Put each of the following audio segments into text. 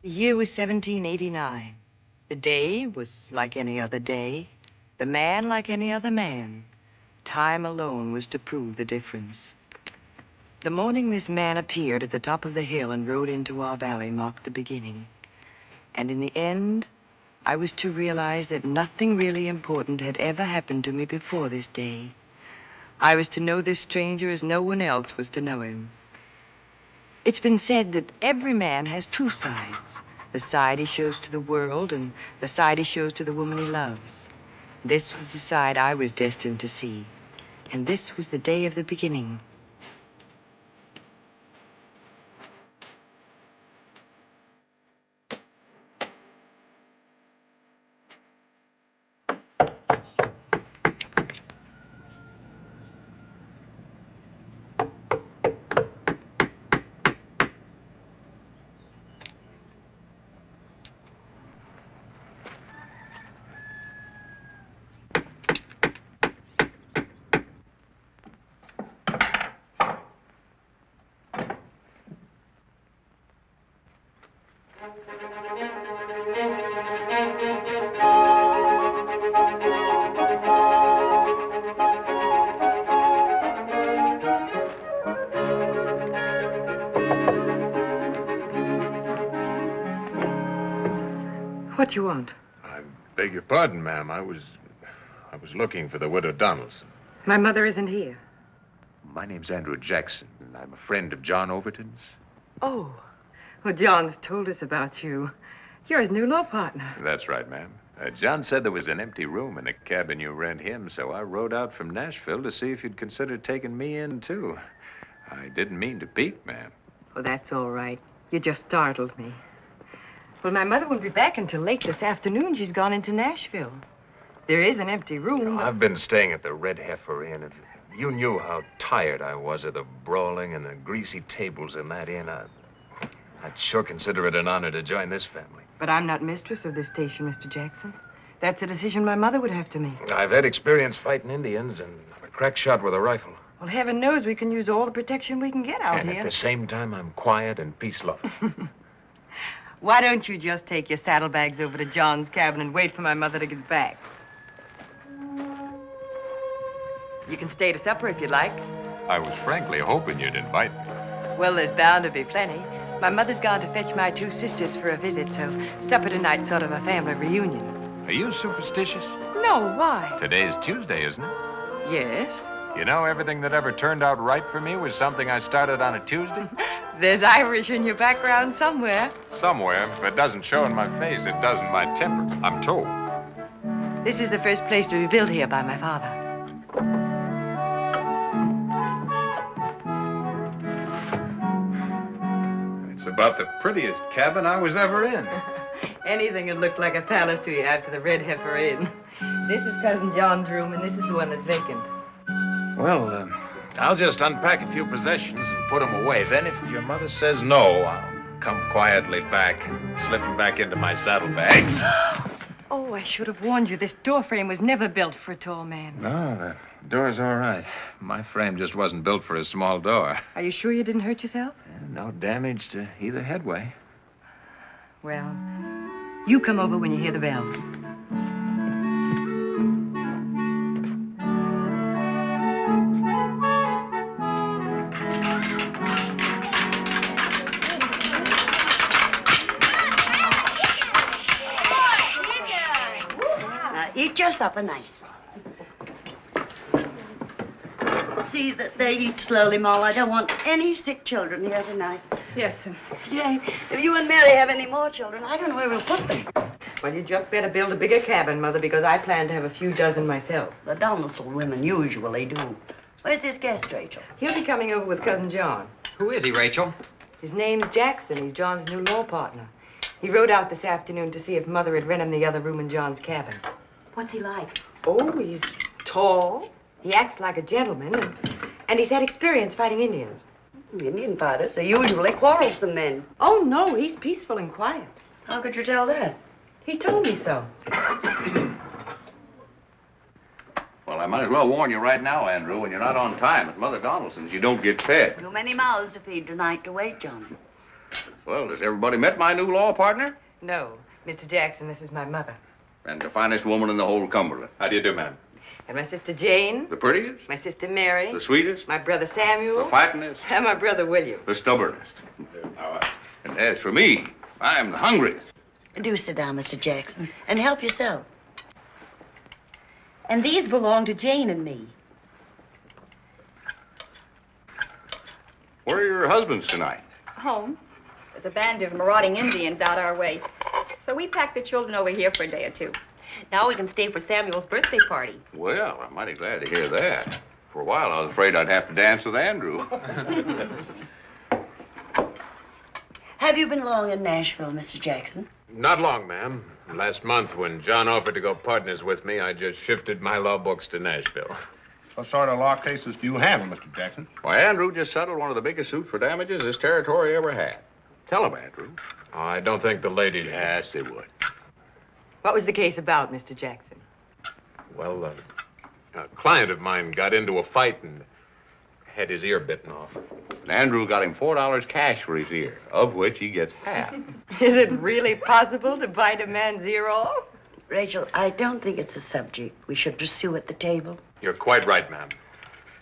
The year was 1789. The day was like any other day. The man like any other man. Time alone was to prove the difference. The morning this man appeared at the top of the hill and rode into our valley marked the beginning. And in the end, I was to realize that nothing really important had ever happened to me before this day. I was to know this stranger as no one else was to know him. It's been said that every man has two sides. The side he shows to the world and the side he shows to the woman he loves. This was the side I was destined to see. And this was the day of the beginning. What do you want? I beg your pardon, ma'am. I was looking for the widow Donaldson. My mother isn't here. My name's Andrew Jackson, and I'm a friend of John Overton's. Oh. Well, John's told us about you. You're his new law partner. That's right, ma'am. John said there was an empty room in the cabin you rent him, so I rode out from Nashville to see if you'd consider taking me in, too. I didn't mean to peek, ma'am. Well, that's all right. You just startled me. Well, my mother won't be back until late this afternoon. She's gone into Nashville. There is an empty room. I've been staying at the Red Heifer Inn. If you knew how tired I was of the brawling and the greasy tables in that inn, I'd sure consider it an honor to join this family. But I'm not mistress of this station, Mr. Jackson. That's a decision my mother would have to make. I've had experience fighting Indians, and I'm a crack shot with a rifle. Well, heaven knows we can use all the protection we can get out And here. at the same time, I'm quiet and peace-loving. Why don't you just take your saddlebags over to John's cabin and wait for my mother to get back? You can stay to supper if you'd like. I was frankly hoping you'd invite me. Well, there's bound to be plenty. My mother's gone to fetch my two sisters for a visit, so supper tonight's sort of a family reunion. Are you superstitious? No, why? Today's Tuesday, isn't it? Yes. You know, everything that ever turned out right for me was something I started on a Tuesday. There's Irish in your background somewhere. Somewhere. If it doesn't show in my face, it does in my temper, I'm told. This is the first place to be built here by my father. It's about the prettiest cabin I was ever in. Anything that looked like a palace to you after the Red Heifer Inn. This is Cousin John's room, and this is the one that's vacant. Well, I'll just unpack a few possessions and put them away. Then if your mother says no, I'll come quietly back and slip them back into my saddlebags. Oh, I should have warned you. This door frame was never built for a tall man. No, the door's all right. My frame just wasn't built for a small door. Are you sure you didn't hurt yourself? No damage to either headway. Well, you come over when you hear the bell. Eat your supper nicely. See that they eat slowly, Moll. I don't want any sick children here tonight. Yes, sir. Yeah, if you and Mary have any more children, I don't know where we'll put them. Well, you just better build a bigger cabin, Mother, because I plan to have a few dozen myself. The Donaldson women usually do. Where's this guest, Rachel? He'll be coming over with Cousin John. Who is he, Rachel? His name's Jackson. He's John's new law partner. He rode out this afternoon to see if Mother had rent him the other room in John's cabin. What's he like? Oh, he's tall. He acts like a gentleman, and he's had experience fighting Indians. Indian fighters are usually quarrelsome men. Oh, no, he's peaceful and quiet. How could you tell that? He told me so. Well, I might as well warn you right now, Andrew, when you're not on time at Mother Donaldson's, you don't get fed. Too many mouths to feed tonight to wait, John. Well, has everybody met my new law partner? No, Mr. Jackson, this is my mother. And the finest woman in the whole Cumberland. How do you do, ma'am? And my sister Jane. The prettiest? My sister Mary. The sweetest? My brother Samuel. The fightingest? And my brother William. The stubbornest. And as for me, I am the hungriest. Do sit down, Mr. Jackson, and help yourself. And these belong to Jane and me. Where are your husbands tonight? Home. There's a band of marauding Indians out our way. So we packed the children over here for a day or two. Now we can stay for Samuel's birthday party. Well, I'm mighty glad to hear that. For a while, I was afraid I'd have to dance with Andrew. Have you been long in Nashville, Mr. Jackson? Not long, ma'am. Last month, when John offered to go partners with me, I just shifted my law books to Nashville. What sort of law cases do you handle, Mr. Jackson? Well, Andrew just settled one of the biggest suits for damages this territory ever had. Tell him, Andrew. I don't think the ladies... Yes, they would. What was the case about, Mr. Jackson? Well, a client of mine got into a fight and had his ear bitten off. And Andrew got him $4 cash for his ear, of which he gets half. Is it really possible to bite a man's ear off? Rachel, I don't think it's a subject we should pursue at the table. You're quite right, ma'am.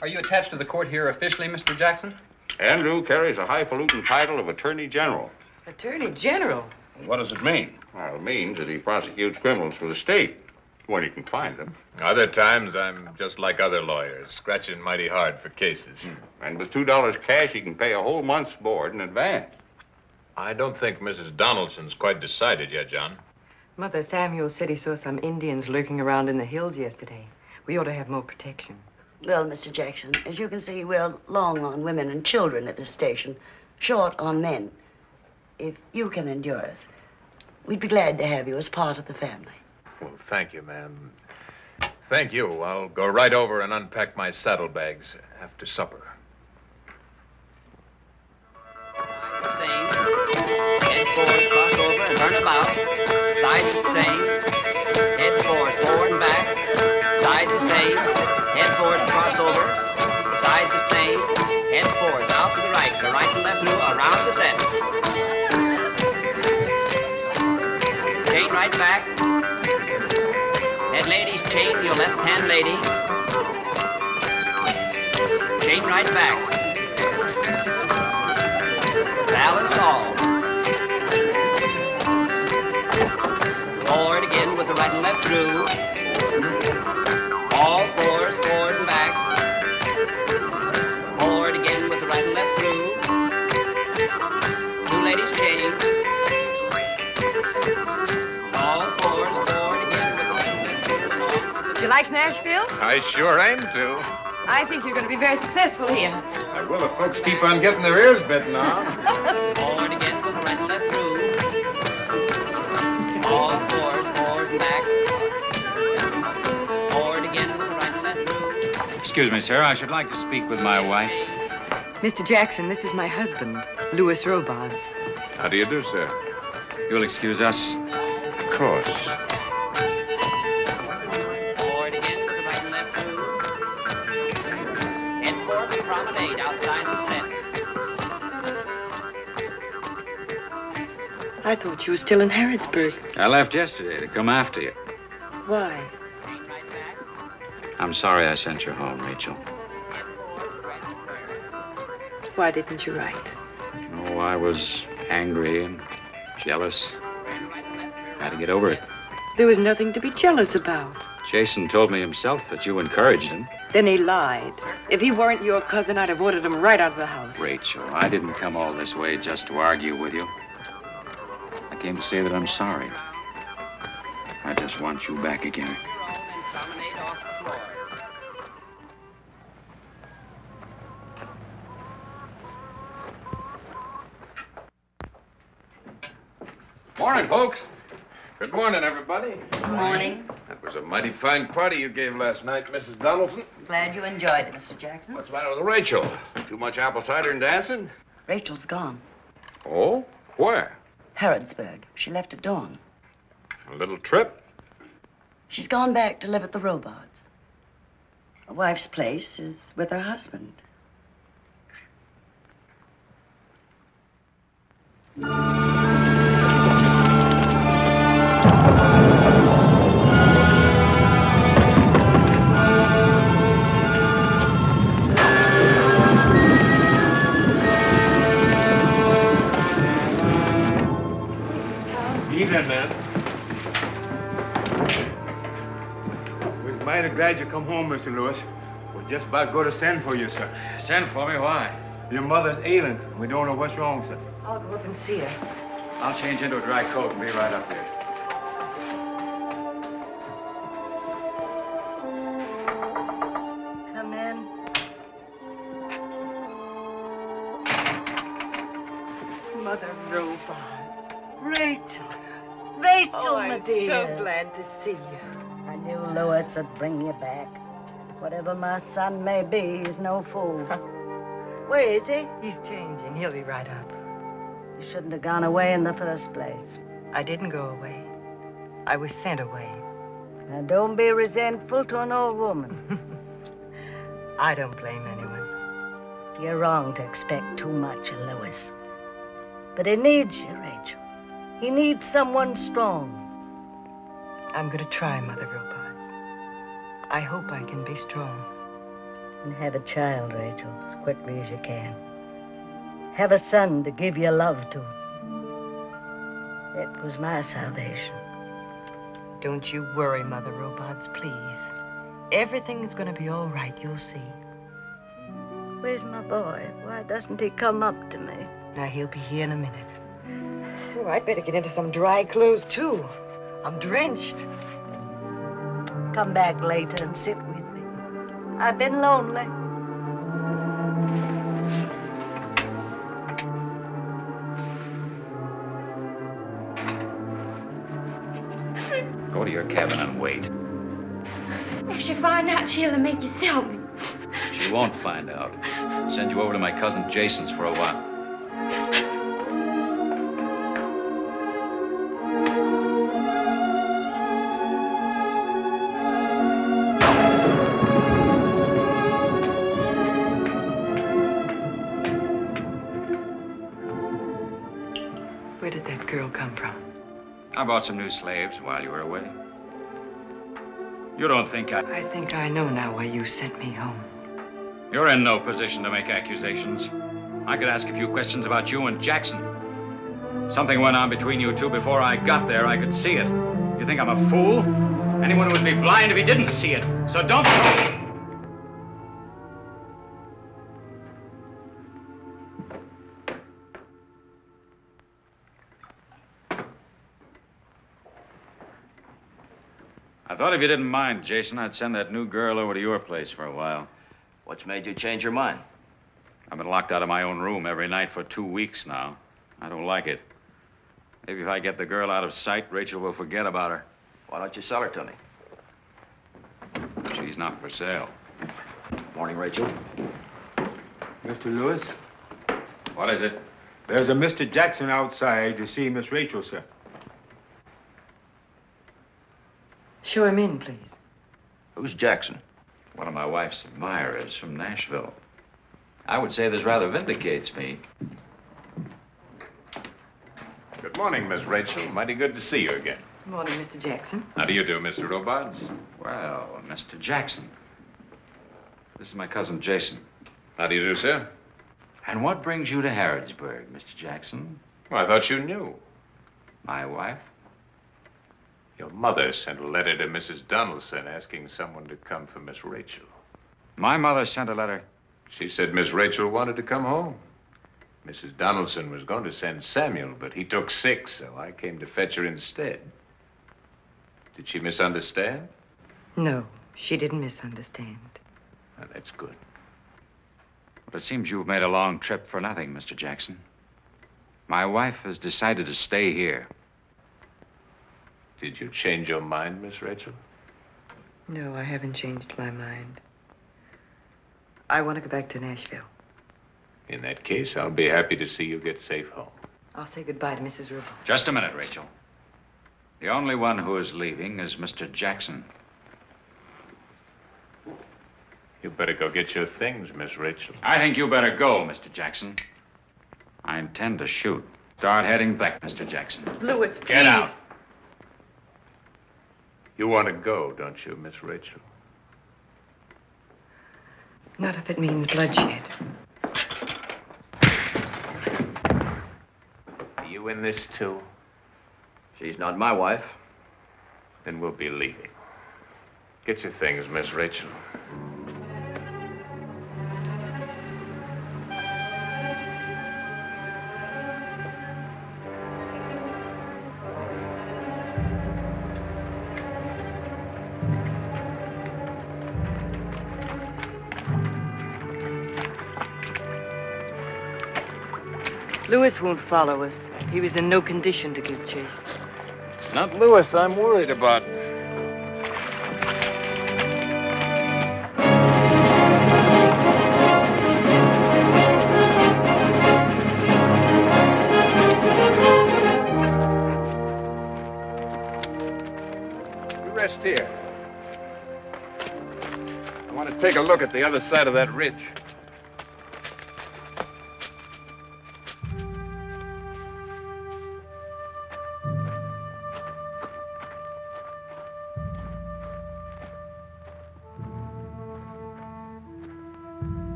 Are you attached to the court here officially, Mr. Jackson? Andrew carries a highfalutin title of Attorney General. Attorney General? What does it mean? Well, it means that he prosecutes criminals for the state, when he can find them. Other times, I'm just like other lawyers, scratching mighty hard for cases. And with $2 cash, he can pay a whole month's board in advance. I don't think Mrs. Donaldson's quite decided yet, John. Mother, Samuel said he saw some Indians lurking around in the hills yesterday. We ought to have more protection. Well, Mr. Jackson, as you can see, we're long on women and children at this station, short on men. If you can endure us, we'd be glad to have you as part of the family. Well, thank you, ma'am. Thank you. I'll go right over and unpack my saddlebags after supper. Same. Head forward, cross over, and turn about. Side to same. Head forward, forward and back. Side to same. Head forward, cross over. Side to same. Head forward, out to the right. The right and left new around the set. Chain right back. Head ladies, chain your left hand lady. Chain right back. Balance all. Forward again with the right and left through. All fours, forward and back. Forward again with the right and left through. Two ladies chain. All fours, forward again with the right and left through. Do you like Nashville? I sure aim to. I think you're going to be very successful here. I will if folks keep on getting their ears bitten off. Forward again with the right and left through. All fours, forward and back. Forward again with the right and left through. Excuse me, sir. I should like to speak with my wife. Mr. Jackson, this is my husband, Louis Robards. How do you do, sir? You'll excuse us? Of course. Forward again with the right and left through. Head forward to promenade outside the set. I thought you were still in Harrodsburg. I left yesterday to come after you. Why? Chain right back. I'm sorry I sent you home, Rachel. Head forward, right and square. Why didn't you write? Oh, I was angry and jealous. Had to get over it. There was nothing to be jealous about. Jason told me himself that you encouraged him. Then he lied. If he weren't your cousin, I'd have ordered him right out of the house. Rachel, I didn't come all this way just to argue with you. I came to say that I'm sorry. I just want you back again. And promenade off the floor. Morning, folks. Good morning, everybody. Good morning. That was a mighty fine party you gave last night, Mrs. Donaldson. Glad you enjoyed it, Mr. Jackson. What's the matter with Rachel? Too much apple cider and dancing? Rachel's gone. Oh? Where? Harrodsburg. She left at dawn. A little trip? She's gone back to live at the Robards. A wife's place is with her husband. Mighty glad you come home, Mr. Lewis. We're just about going to send for you, sir. Send for me? Why? Your mother's ailing. We don't know what's wrong, sir. I'll go up and see her. I'll change into a dry coat and be right up here. Come in. Mother Robot. Rachel. Rachel, Oh, my I'm dear. so glad to see you. I knew Lewis would bring you back. Whatever my son may be, he's no fool. Where is he? He's changing. He'll be right up. You shouldn't have gone away in the first place. I didn't go away. I was sent away. Now, don't be resentful to an old woman. I don't blame anyone. You're wrong to expect too much of Lewis. But he needs you, Rachel. He needs someone strong. I'm going to try, Mother Robards. I hope I can be strong. And have a child, Rachel, as quickly as you can. Have a son to give your love to. It was my salvation. Don't you worry, Mother Robards, please. Everything's going to be all right, you'll see. Where's my boy? Why doesn't he come up to me? Now, he'll be here in a minute. Oh, I'd better get into some dry clothes, too. I'm drenched. Come back later and sit with me. I've been lonely. Go to your cabin and wait. If she find out, she'll make you sell me. She won't find out. Send you over to my cousin Jason's for a while. Where did that girl come from? I bought some new slaves while you were away. You don't think I think I know now why you sent me home. You're in no position to make accusations. I could ask a few questions about you and Jackson. Something went on between you two before I got there. I could see it. You think I'm a fool? Anyone would be blind if he didn't see it. So don't... I thought if you didn't mind, Jason, I'd send that new girl over to your place for a while. What's made you change your mind? I've been locked out of my own room every night for 2 weeks now. I don't like it. Maybe if I get the girl out of sight, Rachel will forget about her. Why don't you sell her to me? She's not for sale. Morning, Rachel. Mr. Lewis, What is it? there's a Mr. Jackson outside to see Miss Rachel, sir. Show him in, please. Who's Jackson? One of my wife's admirers from Nashville. I would say this rather vindicates me. Good morning, Miss Rachel. Mighty good to see you again. Good morning, Mr. Jackson. How do you do, Mr. Robards? Well, Mr. Jackson. This is my cousin Jason. How do you do, sir? And what brings you to Harrodsburg, Mr. Jackson? Well, I thought you knew. My wife? Your mother sent a letter to Mrs. Donaldson asking someone to come for Miss Rachel. My mother sent a letter. She said Miss Rachel wanted to come home. Mrs. Donaldson was going to send Samuel, but he took sick, so I came to fetch her instead. Did she misunderstand? No, she didn't misunderstand. Well, that's good. But it seems you've made a long trip for nothing, Mr. Jackson. My wife has decided to stay here. Did you change your mind, Miss Rachel? No, I haven't changed my mind. I want to go back to Nashville. In that case, I'll be happy to see you get safe home. I'll say goodbye to Mrs. Rubel. Just a minute, Rachel. The only one who is leaving is Mr. Jackson. You better go get your things, Miss Rachel. I think you better go, Mr. Jackson. I intend to shoot. Start heading back, Mr. Jackson. Lewis, please. Get out. You want to go, don't you, Miss Rachel? Not if it means bloodshed. Are you in this, too? She's not my wife. Then we'll be leaving. Get your things, Miss Rachel. Lewis won't follow us. He was in no condition to give chase. Not Lewis I'm worried about. You rest here. I want to take a look at the other side of that ridge.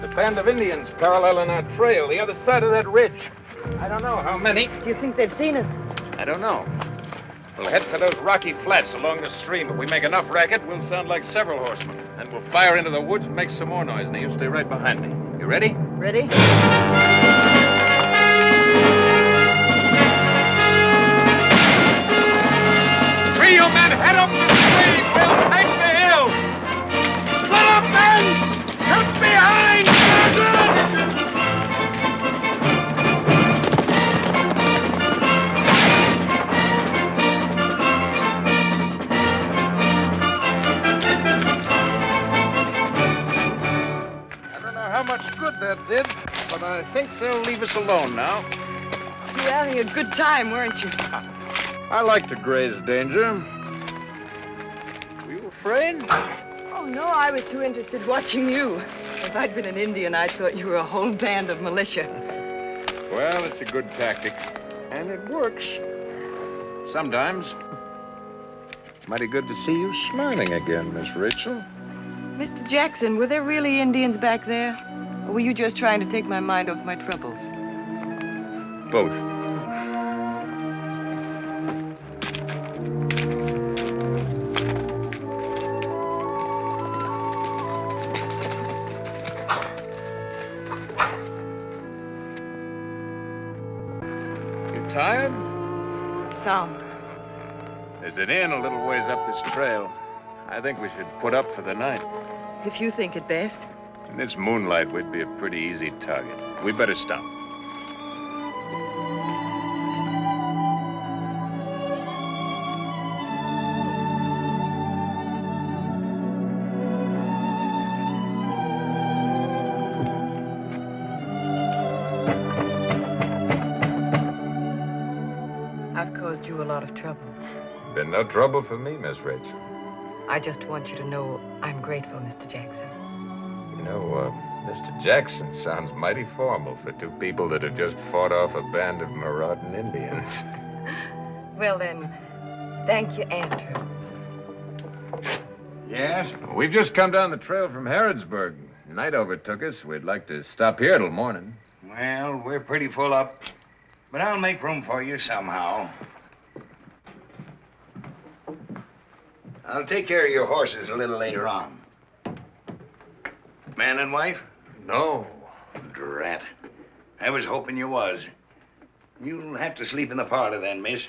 A band of Indians paralleling our trail, the other side of that ridge. I don't know how many. Do you think they've seen us? I don't know. We'll head for those rocky flats along the stream. If we make enough racket, we'll sound like several horsemen. Then we'll fire into the woods and make some more noise. Now, you stay right behind me. You ready? Ready? Three, you men, head up the stream. We'll take the hill. Split up, men! Come behind! I don't know how much good that did, but I think they'll leave us alone now. You were having a good time, weren't you? I like to graze danger. Were you afraid? Oh, no, I was too interested watching you. If I'd been an Indian, I'd thought you were a whole band of militia. Well, it's a good tactic. And it works. Sometimes. Mighty good to see you smiling again, Miss Rachel. Mr. Jackson, were there really Indians back there? Or were you just trying to take my mind off my troubles? Both. Tired? Some. There's an inn a little ways up this trail. I think we should put up for the night. If you think it best. In this moonlight, we'd be a pretty easy target. We'd better stop. You a lot of trouble. Been no trouble for me, Miss Rachel. I just want you to know I'm grateful, Mr. Jackson. You know, Mr. Jackson sounds mighty formal for two people that have just fought off a band of marauding Indians. Well, then, thank you, Andrew. Yes? We've just come down the trail from Harrodsburg. Night overtook us. We'd like to stop here till morning. Well, we're pretty full up, but I'll make room for you somehow. I'll take care of your horses a little later on. Man and wife? No. Drat. I was hoping you was. You'll have to sleep in the parlor then, miss.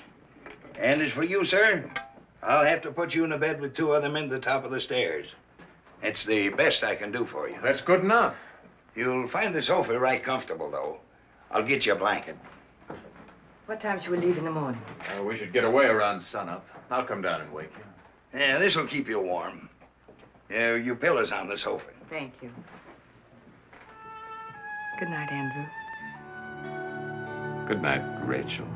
And as for you, sir, I'll have to put you in a bed with two other men at the top of the stairs. It's the best I can do for you. That's good enough. You'll find the sofa right comfortable, though. I'll get you a blanket. What time should we leave in the morning? We should get away around sunup. I'll come down and wake you. Yeah, this'll keep you warm. Your pillow's on the sofa. Thank you. Good night, Andrew. Good night, Rachel.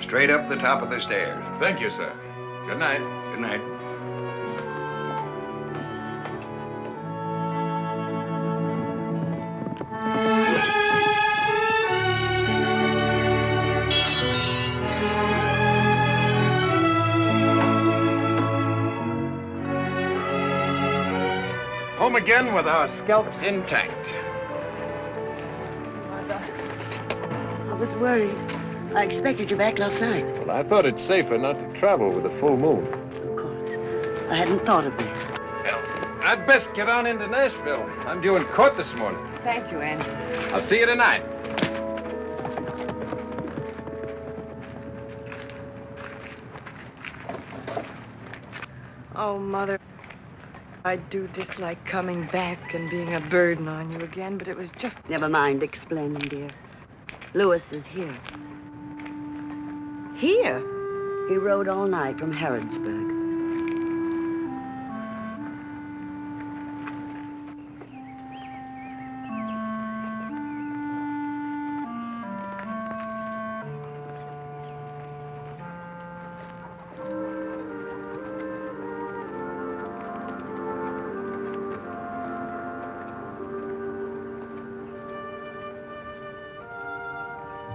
Straight up the top of the stairs. Thank you, sir. Good night. Good night. Home again with our scalps intact. I was worried. I expected you back last night. Well, I thought it safer not to travel with a full moon. Of course. I hadn't thought of that. Well, I'd best get on into Nashville. I'm due in court this morning. Thank you, Andrew. I'll see you tonight. Oh, Mother, I do dislike coming back and being a burden on you again, but it was just... Never mind explaining, dear. Lewis is here. Here? He rode all night from Harrodsburg.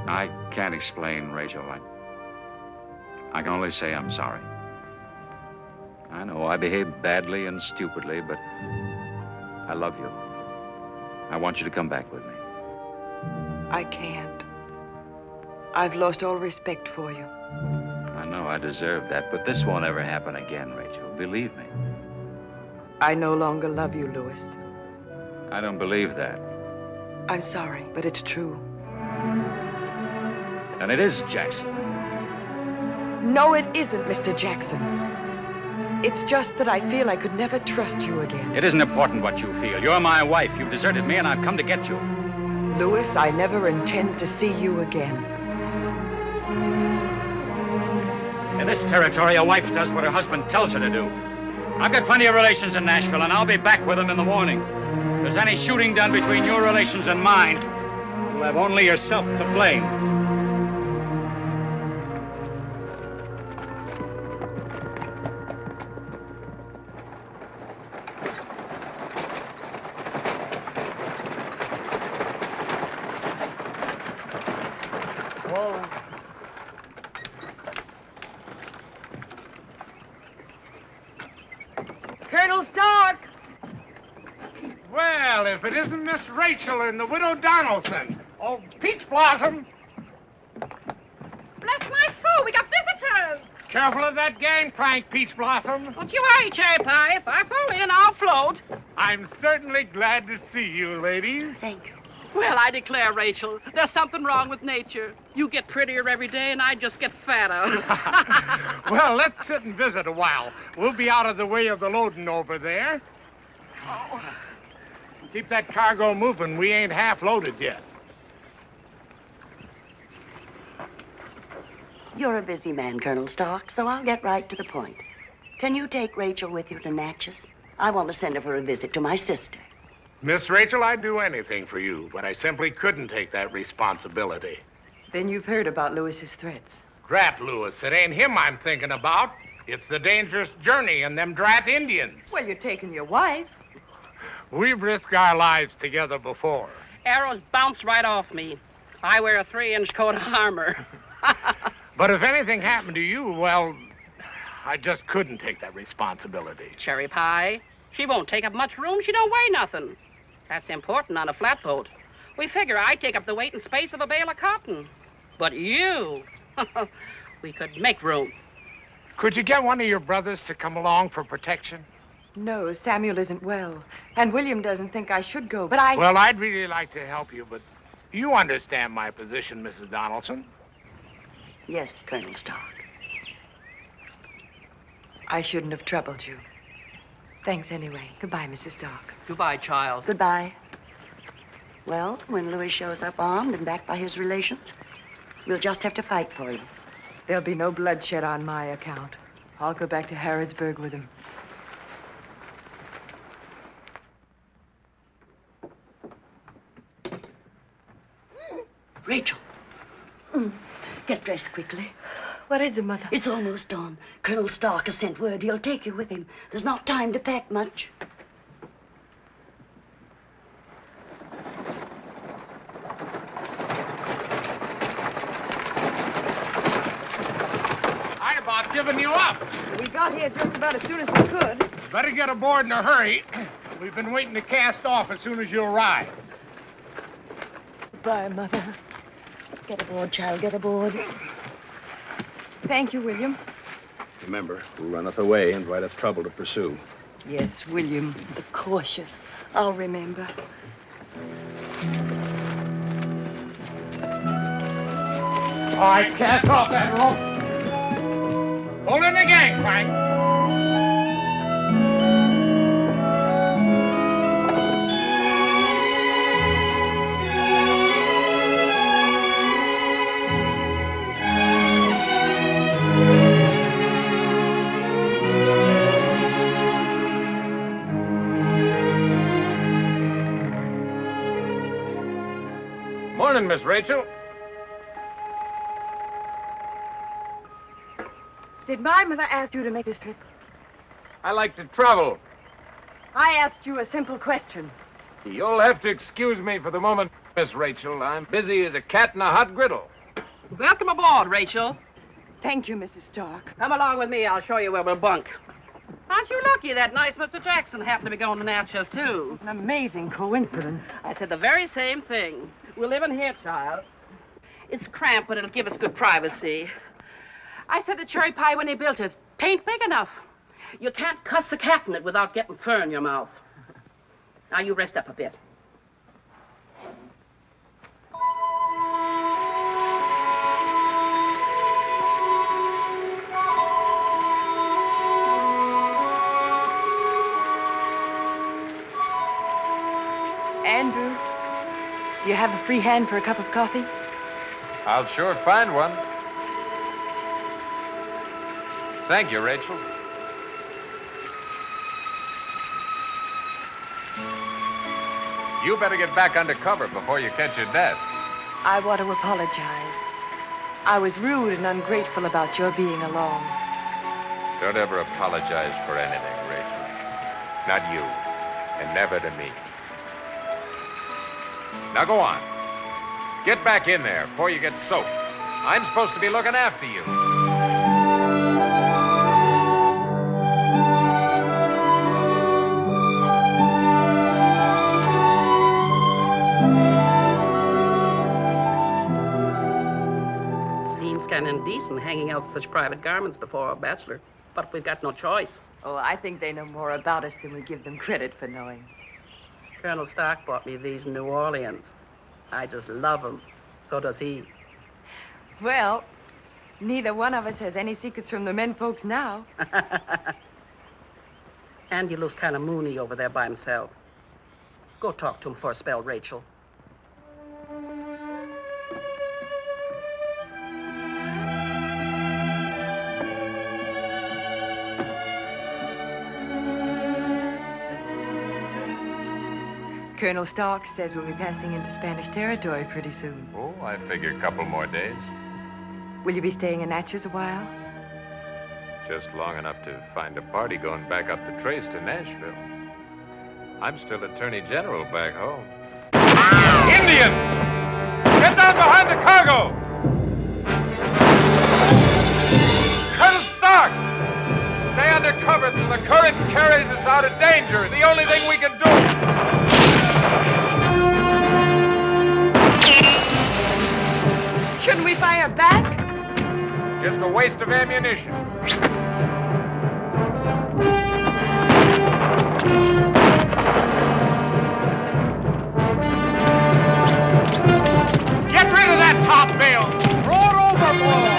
I can't explain, Rachel. I can only say I'm sorry. I know I behaved badly and stupidly, but I love you. I want you to come back with me. I can't. I've lost all respect for you. I know I deserve that, but this won't ever happen again, Rachel. Believe me. I no longer love you, Lewis. I don't believe that. I'm sorry, but it's true. And it is Jackson. No, it isn't, Mr. Jackson. It's just that I feel I could never trust you again. It isn't important what you feel. You're my wife. You've deserted me, and I've come to get you. Lewis, I never intend to see you again. In this territory, a wife does what her husband tells her to do. I've got plenty of relations in Nashville, and I'll be back with them in the morning. If there's any shooting done between your relations and mine, you'll have only yourself to blame. Colonel Stark! Well, if it isn't Miss Rachel and the widow Donaldson. Oh, Peach Blossom. Bless my soul, we got visitors. Careful of that gangplank, Peach Blossom. Don't you worry, Cherry Pie. If I fall in, I'll float. I'm certainly glad to see you, ladies. Thank you. Well, I declare, Rachel, there's something wrong with nature. You get prettier every day, and I just get fatter. Well, let's sit and visit a while. We'll be out of the way of the loading over there. Oh. Keep that cargo moving. We ain't half loaded yet. You're a busy man, Colonel Stark, so I'll get right to the point. Can you take Rachel with you to Natchez? I want to send her for a visit to my sister. Miss Rachel, I'd do anything for you, but I simply couldn't take that responsibility. Then you've heard about Lewis's threats. Drat Lewis, it ain't him I'm thinking about. It's the dangerous journey and them drat Indians. Well, you're taking your wife. We've risked our lives together before. Arrows bounce right off me. I wear a 3-inch coat of armor. But if anything happened to you, well, I just couldn't take that responsibility. Cherry Pie, she won't take up much room. She don't weigh nothing. That's important on a flatboat. We figure I take up the weight and space of a bale of cotton. But you, we could make room. Could you get one of your brothers to come along for protection? No, Samuel isn't well. And William doesn't think I should go, but I... Well, I'd really like to help you, but you understand my position, Mrs. Donaldson. Yes, Colonel Stark. I shouldn't have troubled you. Thanks anyway. Goodbye, Mrs. Stark. Goodbye, child. Goodbye. Well, when Louis shows up armed and backed by his relations, we'll just have to fight for him. There'll be no bloodshed on my account. I'll go back to Harrodsburg with him. Rachel. Get dressed quickly. What is it, Mother? It's almost dawn. Colonel Stark has sent word he'll take you with him. There's not time to pack much. I'd about given you up. We got here just about as soon as we could. Better get aboard in a hurry. We've been waiting to cast off as soon as you arrive. Goodbye, Mother. Get aboard, child, get aboard. Thank you, William. Remember, who runneth away and rideth trouble to pursue. Yes, William, the cautious. I'll remember. All right, cast off that rope. Hold in the gangplank. Morning, Miss Rachel. Did my mother ask you to make this trip? I like to travel. I asked you a simple question. You'll have to excuse me for the moment, Miss Rachel. I'm busy as a cat in a hot griddle. Welcome aboard, Rachel. Thank you, Mrs. Stark. Come along with me. I'll show you where we'll bunk. Aren't you lucky that nice Mr. Jackson happened to be going to Natchez, too? An amazing coincidence. I said the very same thing. We'll live in here, child. It's cramped, but it'll give us good privacy. I said the cherry pie when he built it. Tain't big enough. You can't cuss a cat in it without getting fur in your mouth. Now, you rest up a bit. Andrew, do you have a free hand for a cup of coffee? I'll sure find one. Thank you, Rachel. You better get back under cover before you catch your death. I want to apologize. I was rude and ungrateful about your being along. Don't ever apologize for anything, Rachel. Not you, and never to me. Now go on. Get back in there before you get soaked. I'm supposed to be looking after you. Seems kind of indecent hanging out such private garments before a bachelor. But we've got no choice. Oh, I think they know more about us than we give them credit for knowing. Colonel Stark bought me these in New Orleans. I just love them. So does he. Well, neither one of us has any secrets from the men folks now. Andy looks kind of moony over there by himself. Go talk to him for a spell, Rachel. Colonel Stark says we'll be passing into Spanish territory pretty soon. Oh, I figure a couple more days. Will you be staying in Natchez a while? Just long enough to find a party going back up the trace to Nashville. I'm still Attorney General back home. Indian! Get down behind the cargo! Colonel Stark! Stay under cover till the current carries us out of danger. The only thing we can do. Shouldn't we fire back? Just a waste of ammunition. Get rid of that topsail! Throw it overboard!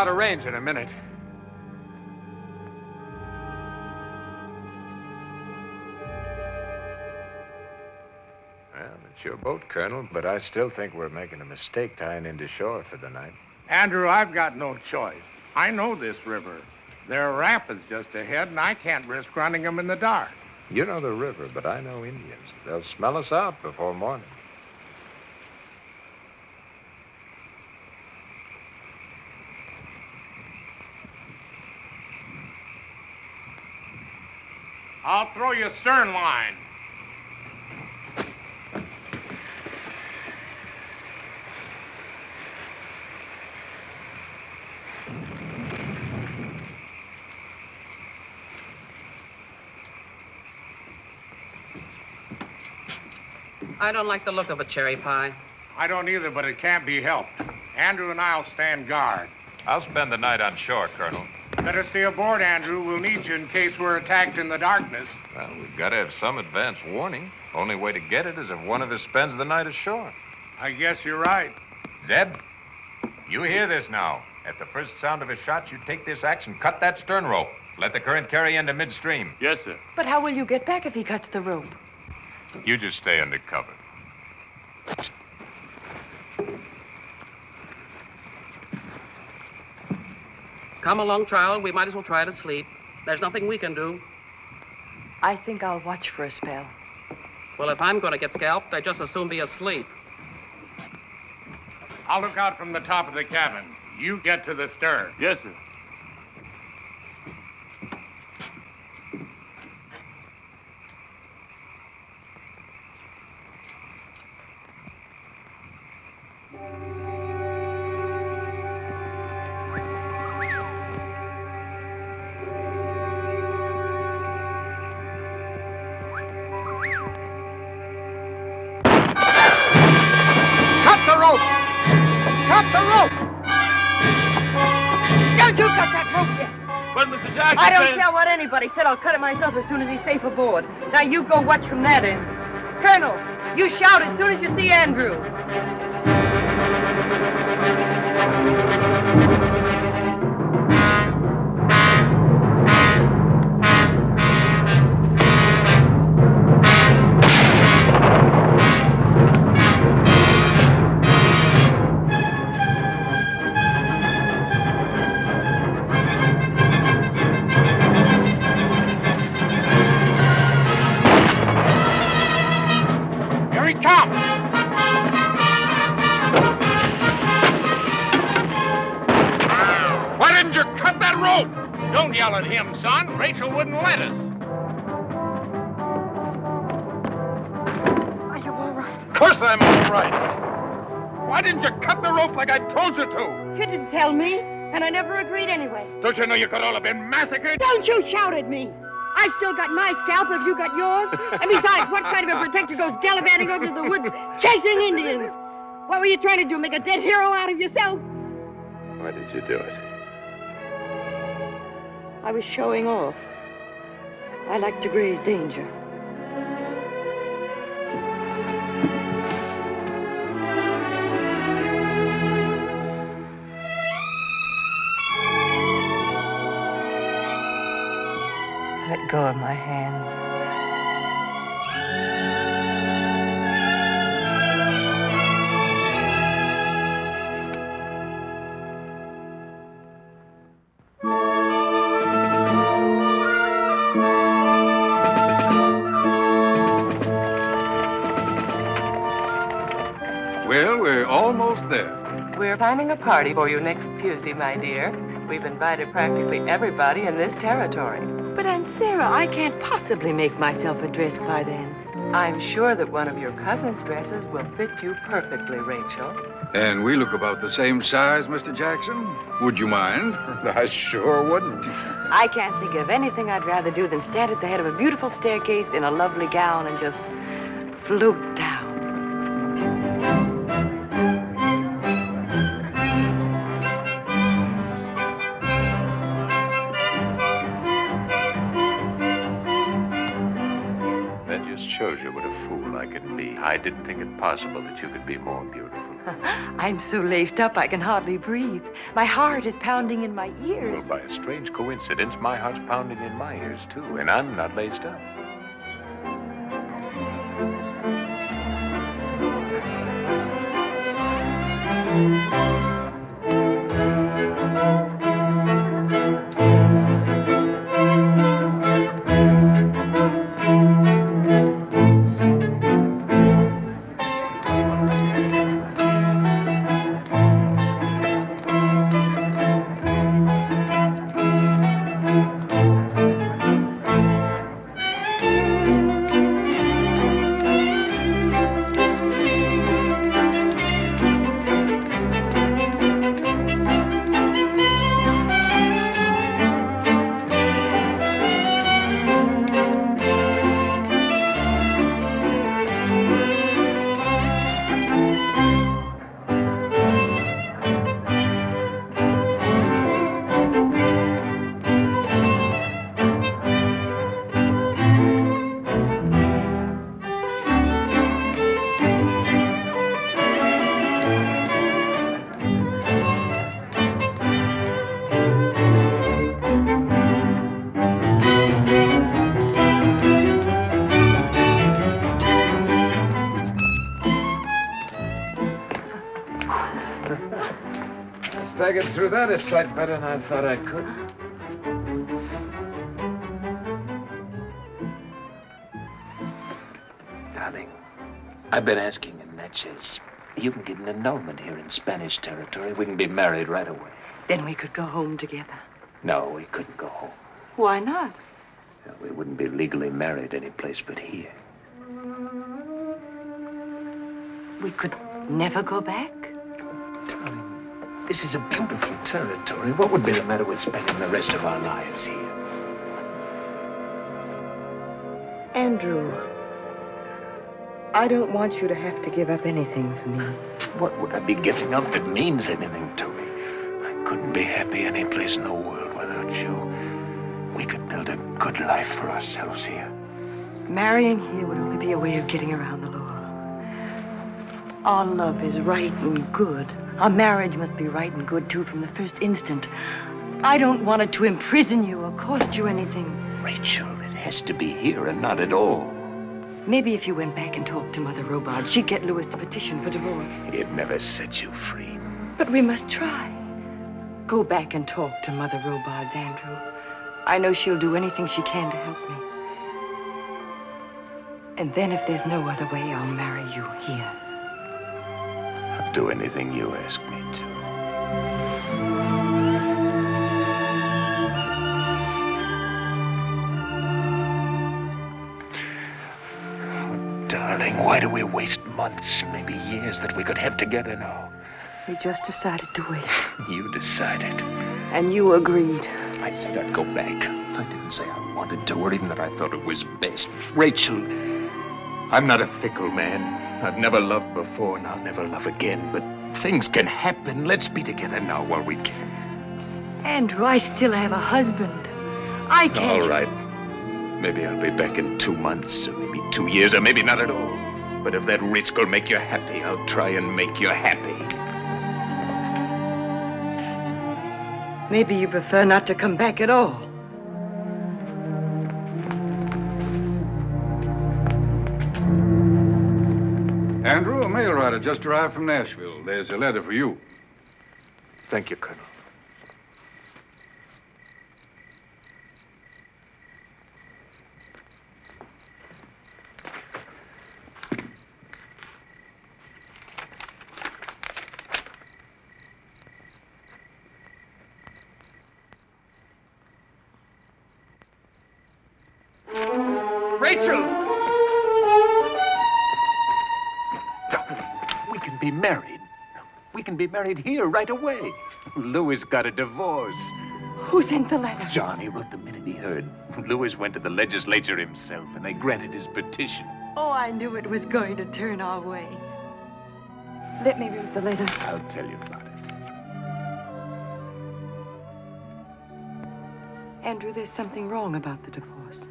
out of range in a minute. Well, it's your boat, Colonel, but I still think we're making a mistake tying into shore for the night. Andrew, I've got no choice. I know this river. There are rapids just ahead, and I can't risk running them in the dark. You know the river, but I know Indians. They'll smell us out before morning. I'll throw you a stern line. I don't like the look of a cherry pie. I don't either, but it can't be helped. Andrew and I'll stand guard. I'll spend the night on shore, Colonel. Better stay aboard, Andrew. We'll need you in case we're attacked in the darkness. Well, we've got to have some advance warning. Only way to get it is if one of us spends the night ashore. I guess you're right. Zeb, you hear this now. At the first sound of a shot, you take this axe and cut that stern rope. Let the current carry into midstream. Yes, sir. But how will you get back if he cuts the rope? You just stay under cover. Come along, child. We might as well try to sleep. There's nothing we can do. I think I'll watch for a spell. Well, if I'm going to get scalped, I'd just as soon be asleep. I'll look out from the top of the cabin. You get to the stern. Yes, sir. I don't care what anybody said. I'll cut it myself as soon as he's safe aboard. Now you go watch from that end. Colonel, you shout as soon as you see Andrew. Don't yell at him, son. Rachel wouldn't let us. Are you all right? Of course I'm all right. Why didn't you cut the rope like I told you to? You didn't tell me, and I never agreed anyway. Don't you know you could all have been massacred? Don't you shout at me. I've still got my scalp. Have you got yours? And besides, what kind of a protector goes gallivanting over to the woods chasing Indians? What were you trying to do, make a dead hero out of yourself? Why did you do it? I was showing off. I like to graze danger. Let go of my hands. Well, we're almost there. We're planning a party for you next Tuesday, my dear. We've invited practically everybody in this territory. But Aunt Sarah, I can't possibly make myself a dress by then. I'm sure that one of your cousin's dresses will fit you perfectly, Rachel. And we look about the same size, Mr. Jackson. Would you mind? I sure wouldn't. I can't think of anything I'd rather do than stand at the head of a beautiful staircase in a lovely gown and just float down. That just shows you what a fool I can be. I didn't think it possible that you could be more beautiful. I'm so laced up I can hardly breathe. My heart is pounding in my ears. Well, by a strange coincidence, my heart's pounding in my ears, too, and I'm not laced up. Staggered through that a sight better than I thought I could. Darling, I've been asking in Natchez. You can get an annulment here in Spanish territory. We can be married right away. Then we could go home together. No, we couldn't go home. Why not? Well, we wouldn't be legally married any place but here. We could never go back? This is a beautiful territory. What would be the matter with spending the rest of our lives here? Andrew, I don't want you to have to give up anything for me. What would I be giving up that means anything to me? I couldn't be happy any place in the world without you. We could build a good life for ourselves here. Marrying here would only be a way of getting around the law. Our love is right and good. Our marriage must be right and good, too, from the first instant. I don't want it to imprison you or cost you anything. Rachel, it has to be here and not at all. Maybe if you went back and talked to Mother Robard, she'd get Louis to petition for divorce. It never set you free. But we must try. Go back and talk to Mother Robards, Andrew. I know she'll do anything she can to help me. And then if there's no other way, I'll marry you here. I'll do anything you ask me to. Oh, darling, why do we waste months, maybe years that we could have together now? We just decided to wait. You decided. And you agreed. I said I'd go back. I didn't say I wanted to, or even that I thought it was best. Rachel, I'm not a fickle man. I've never loved before, and I'll never love again. But things can happen. Let's be together now while we can. Andrew, I still have a husband. I can't... All right. Maybe I'll be back in 2 months, or maybe 2 years, or maybe not at all. But if that risk will make you happy, I'll try and make you happy. Maybe you prefer not to come back at all. Andrew, a mail rider just arrived from Nashville. There's a letter for you. Thank you, Colonel. Rachel! We can be married. We can be married here right away. Louis got a divorce. Who sent the letter? Johnny wrote the minute he heard. Louis went to the legislature himself, and they granted his petition. Oh, I knew it was going to turn our way. Let me read the letter. I'll tell you about it. Andrew, there's something wrong about the divorce.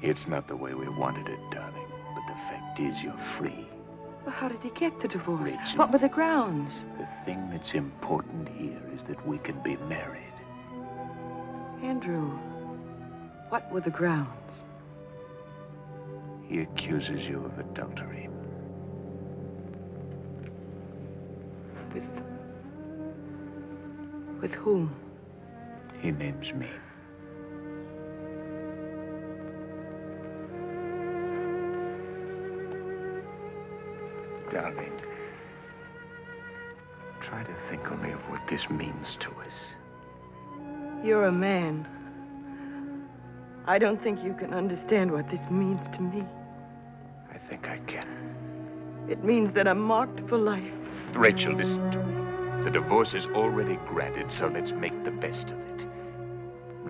It's not the way we wanted it, darling. But the fact is, you're free. Well, how did he get the divorce? Rachel. What were the grounds? The thing that's important here is that we can be married. Andrew, what were the grounds? He accuses you of adultery. With whom? He names me. Darling, try to think only of what this means to us. You're a man. I don't think you can understand what this means to me. I think I can. It means that I'm marked for life. Rachel, listen to me. The divorce is already granted, so let's make the best of it.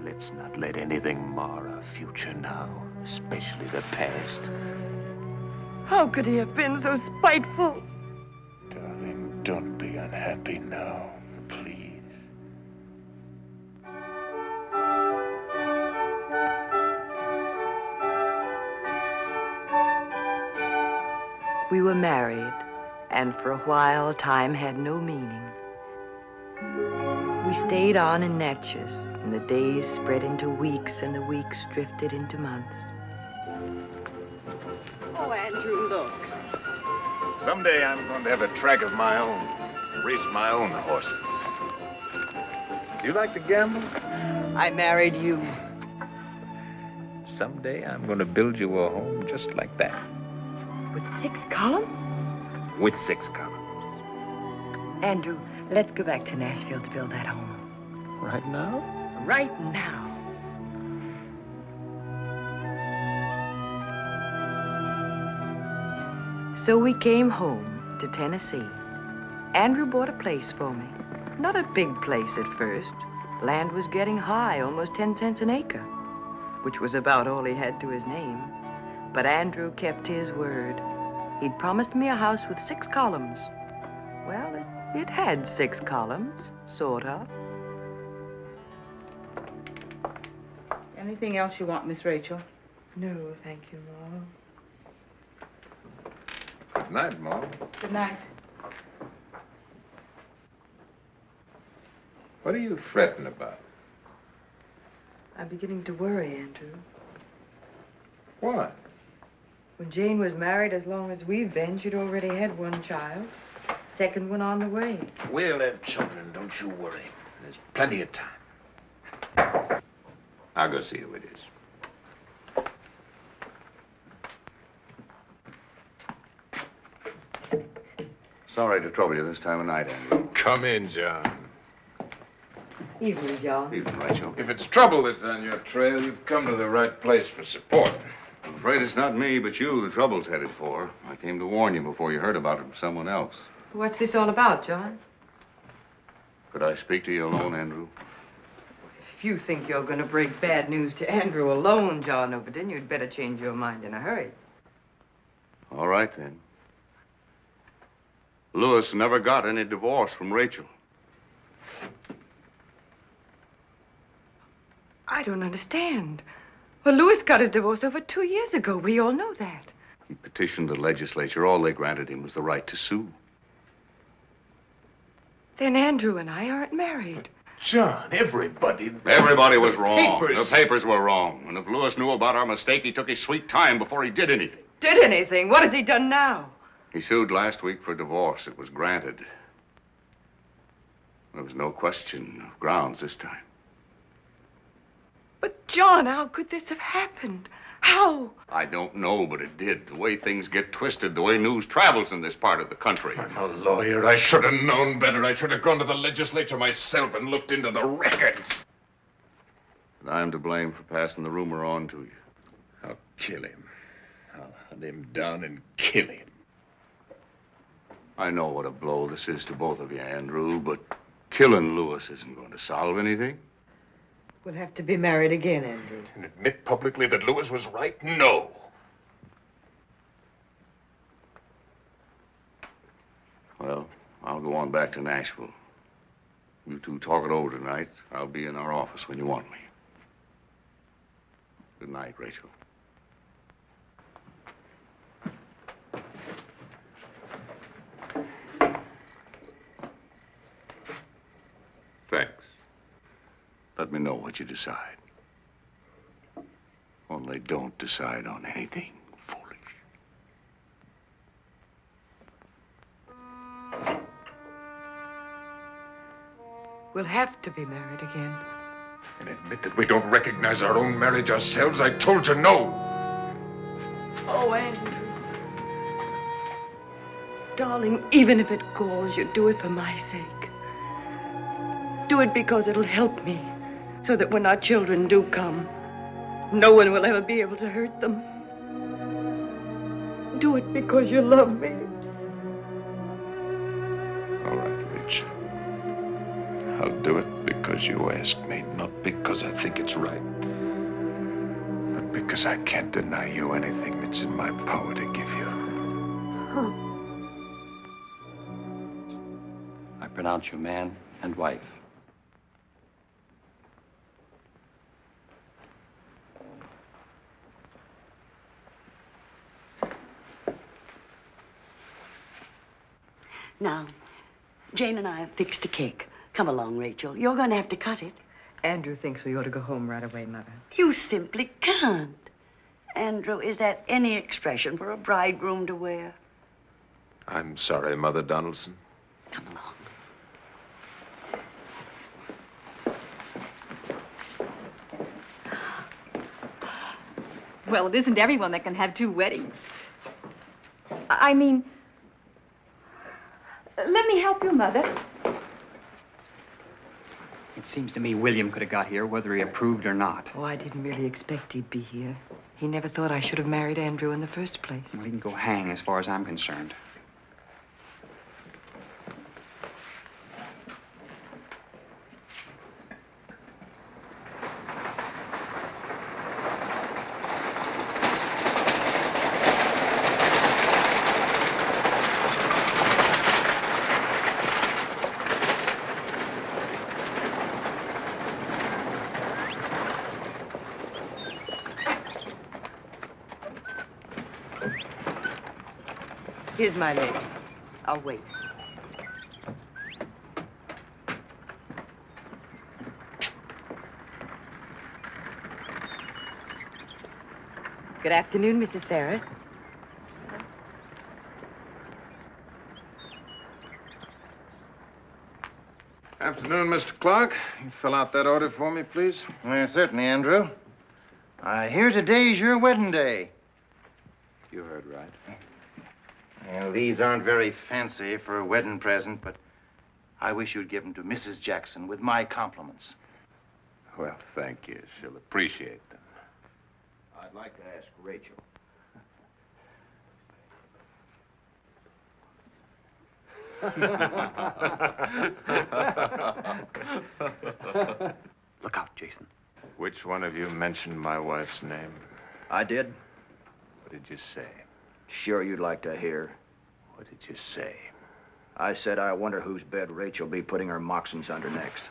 Let's not let anything mar our future now, especially the past. How could he have been so spiteful? Darling, don't be unhappy now, please. We were married, and for a while, time had no meaning. We stayed on in Natchez, and the days spread into weeks, and the weeks drifted into months. Oh, Andrew, look. Someday I'm going to have a track of my own, race my own horses. Do you like to gamble? I married you. Someday I'm going to build you a home just like that. With 6 columns? With 6 columns. Andrew, let's go back to Nashville to build that home. Right now? Right now. So we came home to Tennessee. Andrew bought a place for me. Not a big place at first. Land was getting high, almost 10 cents an acre, which was about all he had to his name. But Andrew kept his word. He'd promised me a house with 6 columns. Well, it had 6 columns, sort of. Anything else you want, Miss Rachel? No, thank you, Ma. Good night, Mom. Good night. What are you fretting about? I'm beginning to worry, Andrew. What? When Jane was married as long as we've been, she'd already had 1 child. Second one on the way. We'll have children, don't you worry. There's plenty of time. I'll go see who it is. Sorry to trouble you this time of night, Andrew. Come in, John. Evening, John. Evening, Rachel. If it's trouble that's on your trail, you've come to the right place for support. I'm afraid it's not me, but you the trouble's headed for. I came to warn you before you heard about it from someone else. What's this all about, John? Could I speak to you alone, Andrew? If you think you're going to break bad news to Andrew alone, John Overton, you'd better change your mind in a hurry. All right, then. Lewis never got any divorce from Rachel. I don't understand. Well, Lewis got his divorce over 2 years ago. We all know that. He petitioned the legislature. All they granted him was the right to sue. Then Andrew and I aren't married. John, everybody was wrong. Papers. The papers were wrong. And if Lewis knew about our mistake, he took his sweet time before he did anything. Did anything? What has he done now? He sued last week for divorce. It was granted. There was no question of grounds this time. But, John, how could this have happened? How? I don't know, but it did. The way things get twisted, the way news travels in this part of the country. I'm a lawyer. I should have known better. I should have gone to the legislature myself and looked into the records. And I'm to blame for passing the rumor on to you. I'll kill him. I'll hunt him down and kill him. I know what a blow this is to both of you, Andrew, but killing Lewis isn't going to solve anything. We'll have to be married again, Andrew. And admit publicly that Lewis was right? No. Well, I'll go on back to Nashville. You two talk it over tonight. I'll be in our office when you want me. Good night, Rachel. let me know what you decide. Only don't decide on anything foolish. We'll have to be married again. And admit that we don't recognize our own marriage ourselves. I told you no. Oh, Andrew. Darling, even if it galls you, do it for my sake. Do it because it'll help me, so that when our children do come, no one will ever be able to hurt them. Do it because you love me. All right, Rich. I'll do it because you asked me, not because I think it's right, but because I can't deny you anything that's in my power to give you. I pronounce you man and wife. Now, Jane and I have fixed a cake. Come along, Rachel. You're going to have to cut it. Andrew thinks we ought to go home right away, Mother. You simply can't. Andrew, is that any expression for a bridegroom to wear? I'm sorry, Mother Donaldson. Come along. Well, it isn't everyone that can have two weddings. I mean, let me help you, Mother. It seems to me William could have got here whether he approved or not. Oh, I didn't really expect he'd be here. He never thought I should have married Andrew in the first place. Well, he can go hang as far as I'm concerned. Here's my lady. I'll wait. Good afternoon, Mrs. Ferris. Afternoon, Mr. Clark. You fill out that order for me, please? Certainly, Andrew. I hear today's your wedding day. You heard right. Well, these aren't very fancy for a wedding present, but I wish you'd give them to Mrs. Jackson with my compliments. Well, thank you. She'll appreciate them. I'd like to ask Rachel. Look out, Jason. Which one of you mentioned my wife's name? I did. What did you say? Sure you'd like to hear. What did you say? I said I wonder whose bed Rachel'll be putting her moccasins under next.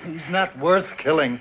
He's not worth killing.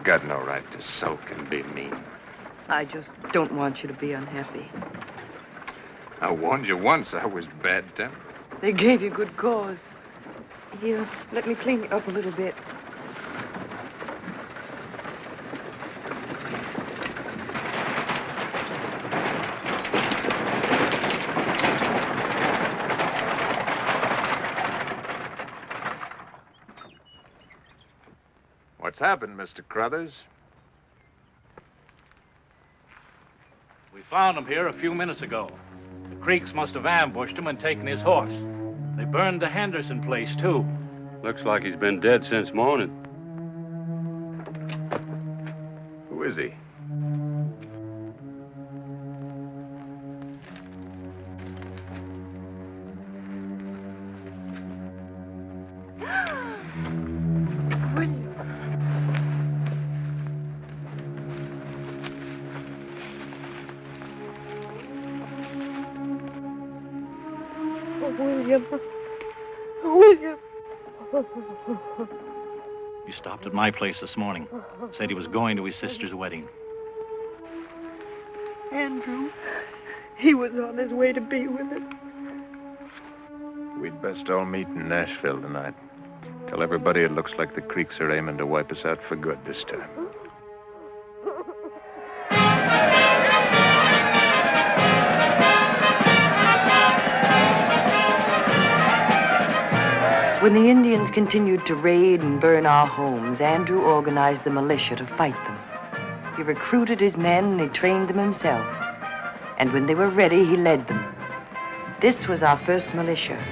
got no right to sulk and be mean. I just don't want you to be unhappy. I warned you once I was bad-tempered. They gave you good cause. Here, let me clean you up a little bit. What's happened, Mr. Crothers? We found him here a few minutes ago. The Creeks must have ambushed him and taken his horse. They burned the Henderson place, too. Looks like he's been dead since morning. Who is he? William. William. He stopped at my place this morning. Said he was going to his sister's wedding. Andrew. He was on his way to be with us. We'd best all meet in Nashville tonight. Tell everybody it looks like the Creeks are aiming to wipe us out for good this time. When the Indians continued to raid and burn our homes, Andrew organized the militia to fight them. He recruited his men and he trained them himself. And when they were ready, he led them. This was our first militia,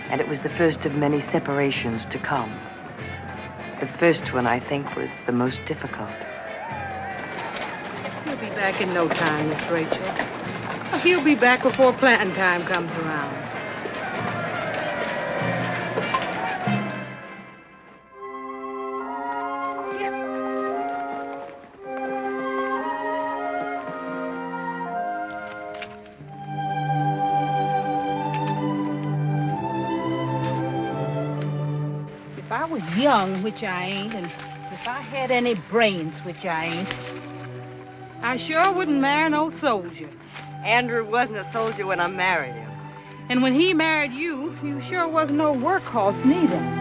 and it was the first of many separations to come. The first one, I think, was the most difficult. He'll be back in no time, Miss Rachel. He'll be back before planting time comes around. If I was young, which I ain't, and if I had any brains, which I ain't, I sure wouldn't marry no soldier. Andrew wasn't a soldier when I married him. And when he married you, you sure wasn't no workhorse neither.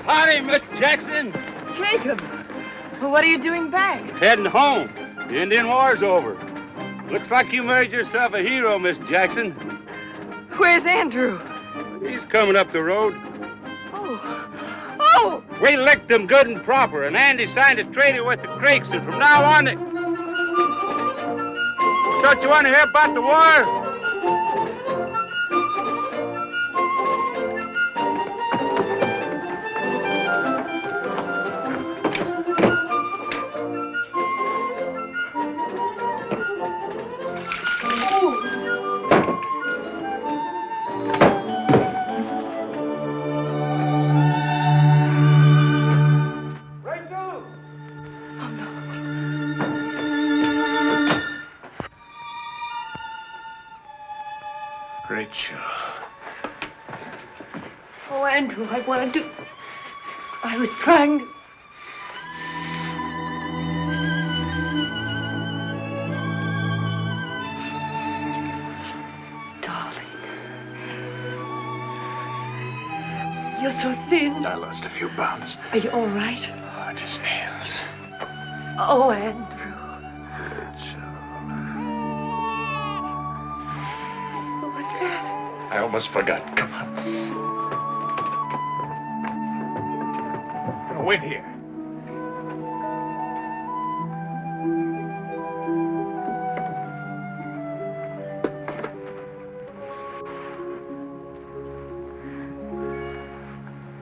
Howdy, Mr. Jackson. Jacob, what are you doing back? Heading home. The Indian War's over. Looks like you made yourself a hero, Miss Jackson. Where's Andrew? He's coming up the road. Oh! We licked them good and proper, and Andy signed a treaty with the Creeks, and from now on, Don't you want to hear about the war? Rachel. Oh, Andrew, I wanted to... I was trying to... Darling. You're so thin. I lost a few pounds. Are you all right? Hard as nails. Oh, Andrew. I almost forgot. Come on. Wait here.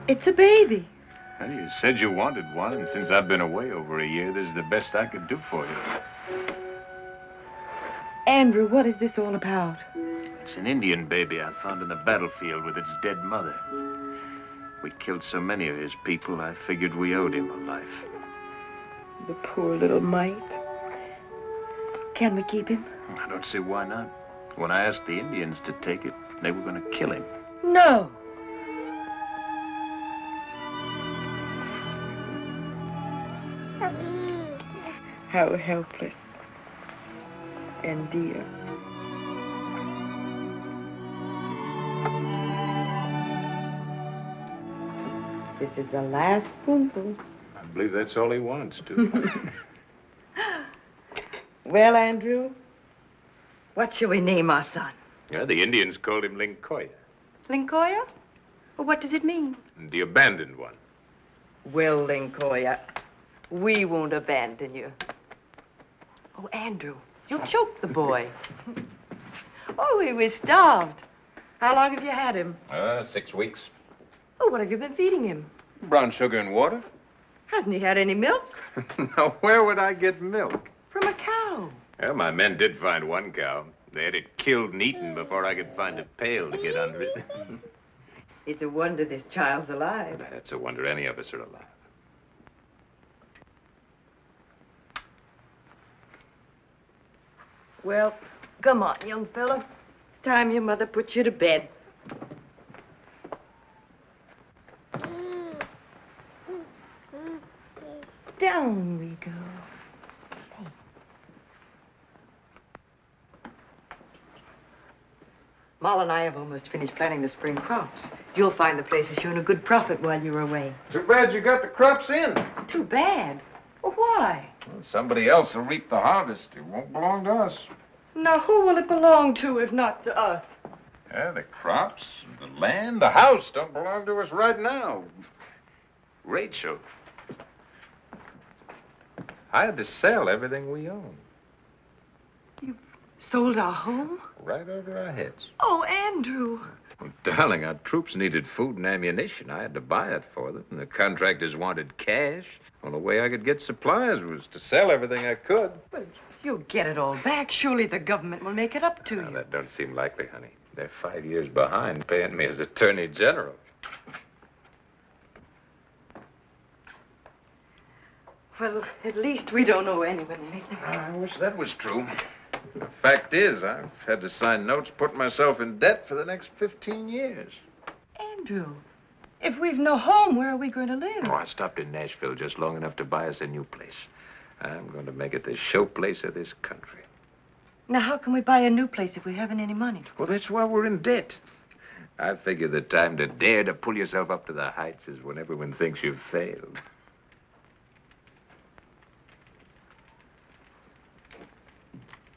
It's a baby. Well, you said you wanted one, and since I've been away over a year, this is the best I could do for you. Andrew, what is this all about? It's an Indian baby I found in the battlefield with its dead mother. We killed so many of his people, I figured we owed him a life. The poor little mite. Can we keep him? I don't see why not. When I asked the Indians to take it, they were going to kill him. No. How helpless and dear. This is the last spoonful. I believe that's all he wants, too. Well, Andrew, what shall we name our son? Yeah, the Indians called him Linkoya, Linkoya? Well, what does it mean? the abandoned one. Well, Linkoya, we won't abandon you. Oh, Andrew, you'll choke the boy. Oh, he was starved. How long have you had him? 6 weeks. Oh, what have you been feeding him? Brown sugar and water. Hasn't he had any milk? Now, where would I get milk? From a cow. Well, my men did find one cow. They had it killed and eaten before I could find a pail to get under it. It's a wonder this child's alive. That's a wonder any of us are alive. Well, come on, young fellow. It's time your mother puts you to bed. Down we go. Moll and I have almost finished planting the spring crops. You'll find the place has shown a good profit while you're away. Too bad you got the crops in. Too bad. Well, why? Well, somebody else will reap the harvest. It won't belong to us. Now, who will it belong to if not to us? Yeah, the crops, the land, the house don't belong to us right now. Rachel. I had to sell everything we own. Sold our home? Right over our heads. Oh, Andrew. Well, darling, our troops needed food and ammunition. I had to buy it for them. And the contractors wanted cash. Well, the way I could get supplies was to sell everything I could. Well, you'll get it all back. Surely the government will make it up to you. That don't seem likely, honey. They're 5 years behind paying me as Attorney General. Well, at least we don't owe anyone anything. I wish that was true. The fact is, I've had to sign notes putting myself in debt for the next 15 years. Andrew, if we've no home, where are we going to live? Oh, I stopped in Nashville just long enough to buy us a new place. I'm going to make it the showplace of this country. Now, how can we buy a new place if we haven't any money? Well, that's why we're in debt. I figure the time to dare to pull yourself up to the heights is when everyone thinks you've failed.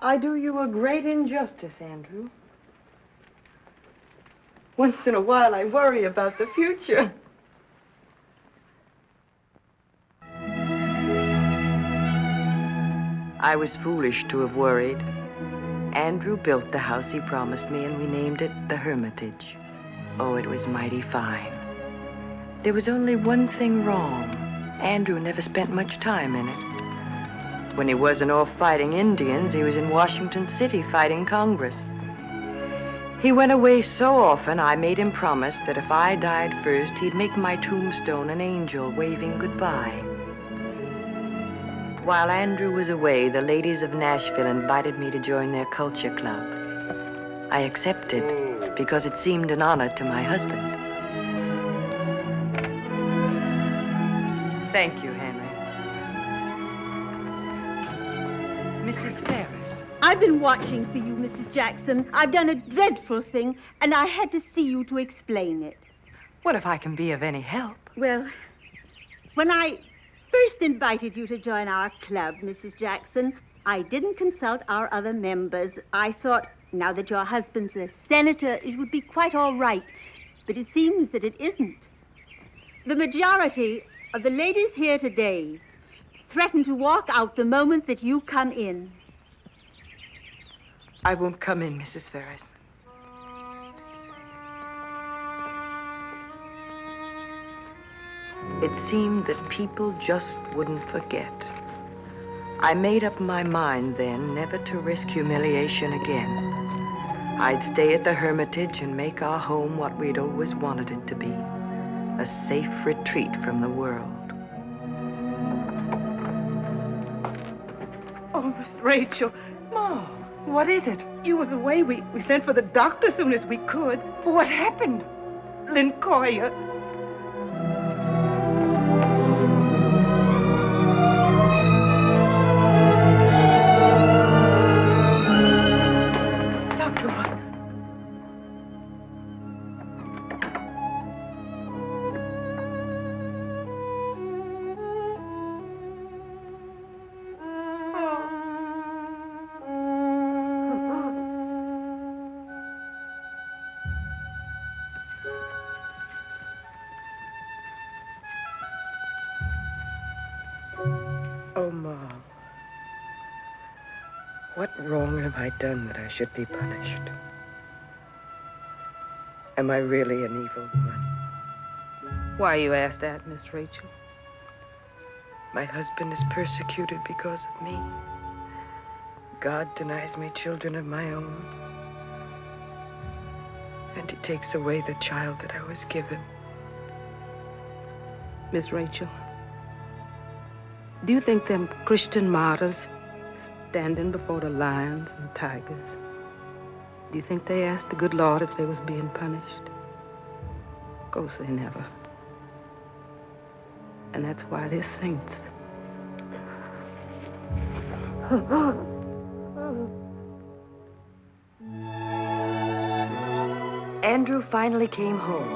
I do you a great injustice, Andrew. Once in a while, I worry about the future. I was foolish to have worried. Andrew built the house he promised me, and we named it the Hermitage. Oh, it was mighty fine. There was only one thing wrong. Andrew never spent much time in it. When he wasn't off fighting Indians, he was in Washington City fighting Congress. He went away so often, I made him promise that if I died first, he'd make my tombstone an angel waving goodbye. While Andrew was away, the ladies of Nashville invited me to join their culture club. I accepted because it seemed an honor to my husband. Thank you, Henry. Mrs. Ferris. I've been watching for you, Mrs. Jackson. I've done a dreadful thing, and I had to see you to explain it. What if I can be of any help? Well, when I first invited you to join our club, Mrs. Jackson, I didn't consult our other members. I thought, now that your husband's a senator, it would be quite all right. But it seems that it isn't. The majority of the ladies here today threaten to walk out the moment that you come in. I won't come in, Mrs. Ferris. It seemed that people just wouldn't forget. I made up my mind then never to risk humiliation again. I'd stay at the Hermitage and make our home what we'd always wanted it to be, a safe retreat from the world. Oh, Miss Rachel. Ma, what is it? You was away. We sent for the doctor as soon as we could. What happened? Lincoya. Oh, Ma. What wrong have I done that I should be punished? Am I really an evil woman? Why you ask that, Miss Rachel? My husband is persecuted because of me. God denies me children of my own. And he takes away the child that I was given. Miss Rachel, do you think them Christian martyrs standing before the lions and tigers, do you think they asked the good Lord if they was being punished? Of course they never. And that's why they're saints. Andrew finally came home,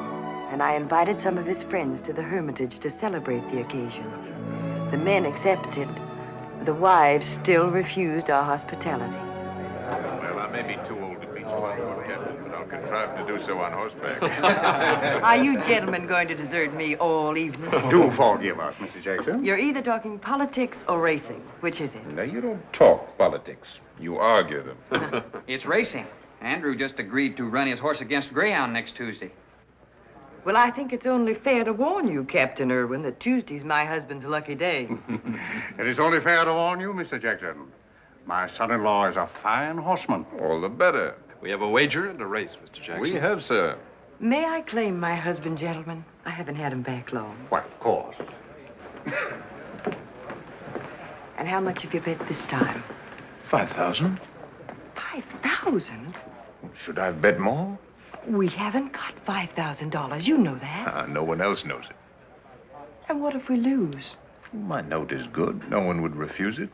and I invited some of his friends to the Hermitage to celebrate the occasion. The men accepted. The wives still refused our hospitality. Well, I may be too old to meet you, Lord Captain, but I'll contrive to do so on horseback. Are you gentlemen going to desert me all evening? Do forgive us, Mrs. Jackson. You're either talking politics or racing. Which is it? Now, you don't talk politics. You argue them. It's racing. Andrew just agreed to run his horse against Greyhound next Tuesday. Well, I think it's only fair to warn you, Captain Irwin, that Tuesday's my husband's lucky day. It is only fair to warn you, Mr. Jackson. My son-in-law is a fine horseman. All the better. We have a wager and a race, Mr. Jackson. We have, sir. May I claim my husband, gentlemen? I haven't had him back long. Why, of course. And how much have you bet this time? 5,000. 5,000? Should I bet more? We haven't got $5,000. You know that. No one else knows it. And what if we lose? My note is good. No one would refuse it.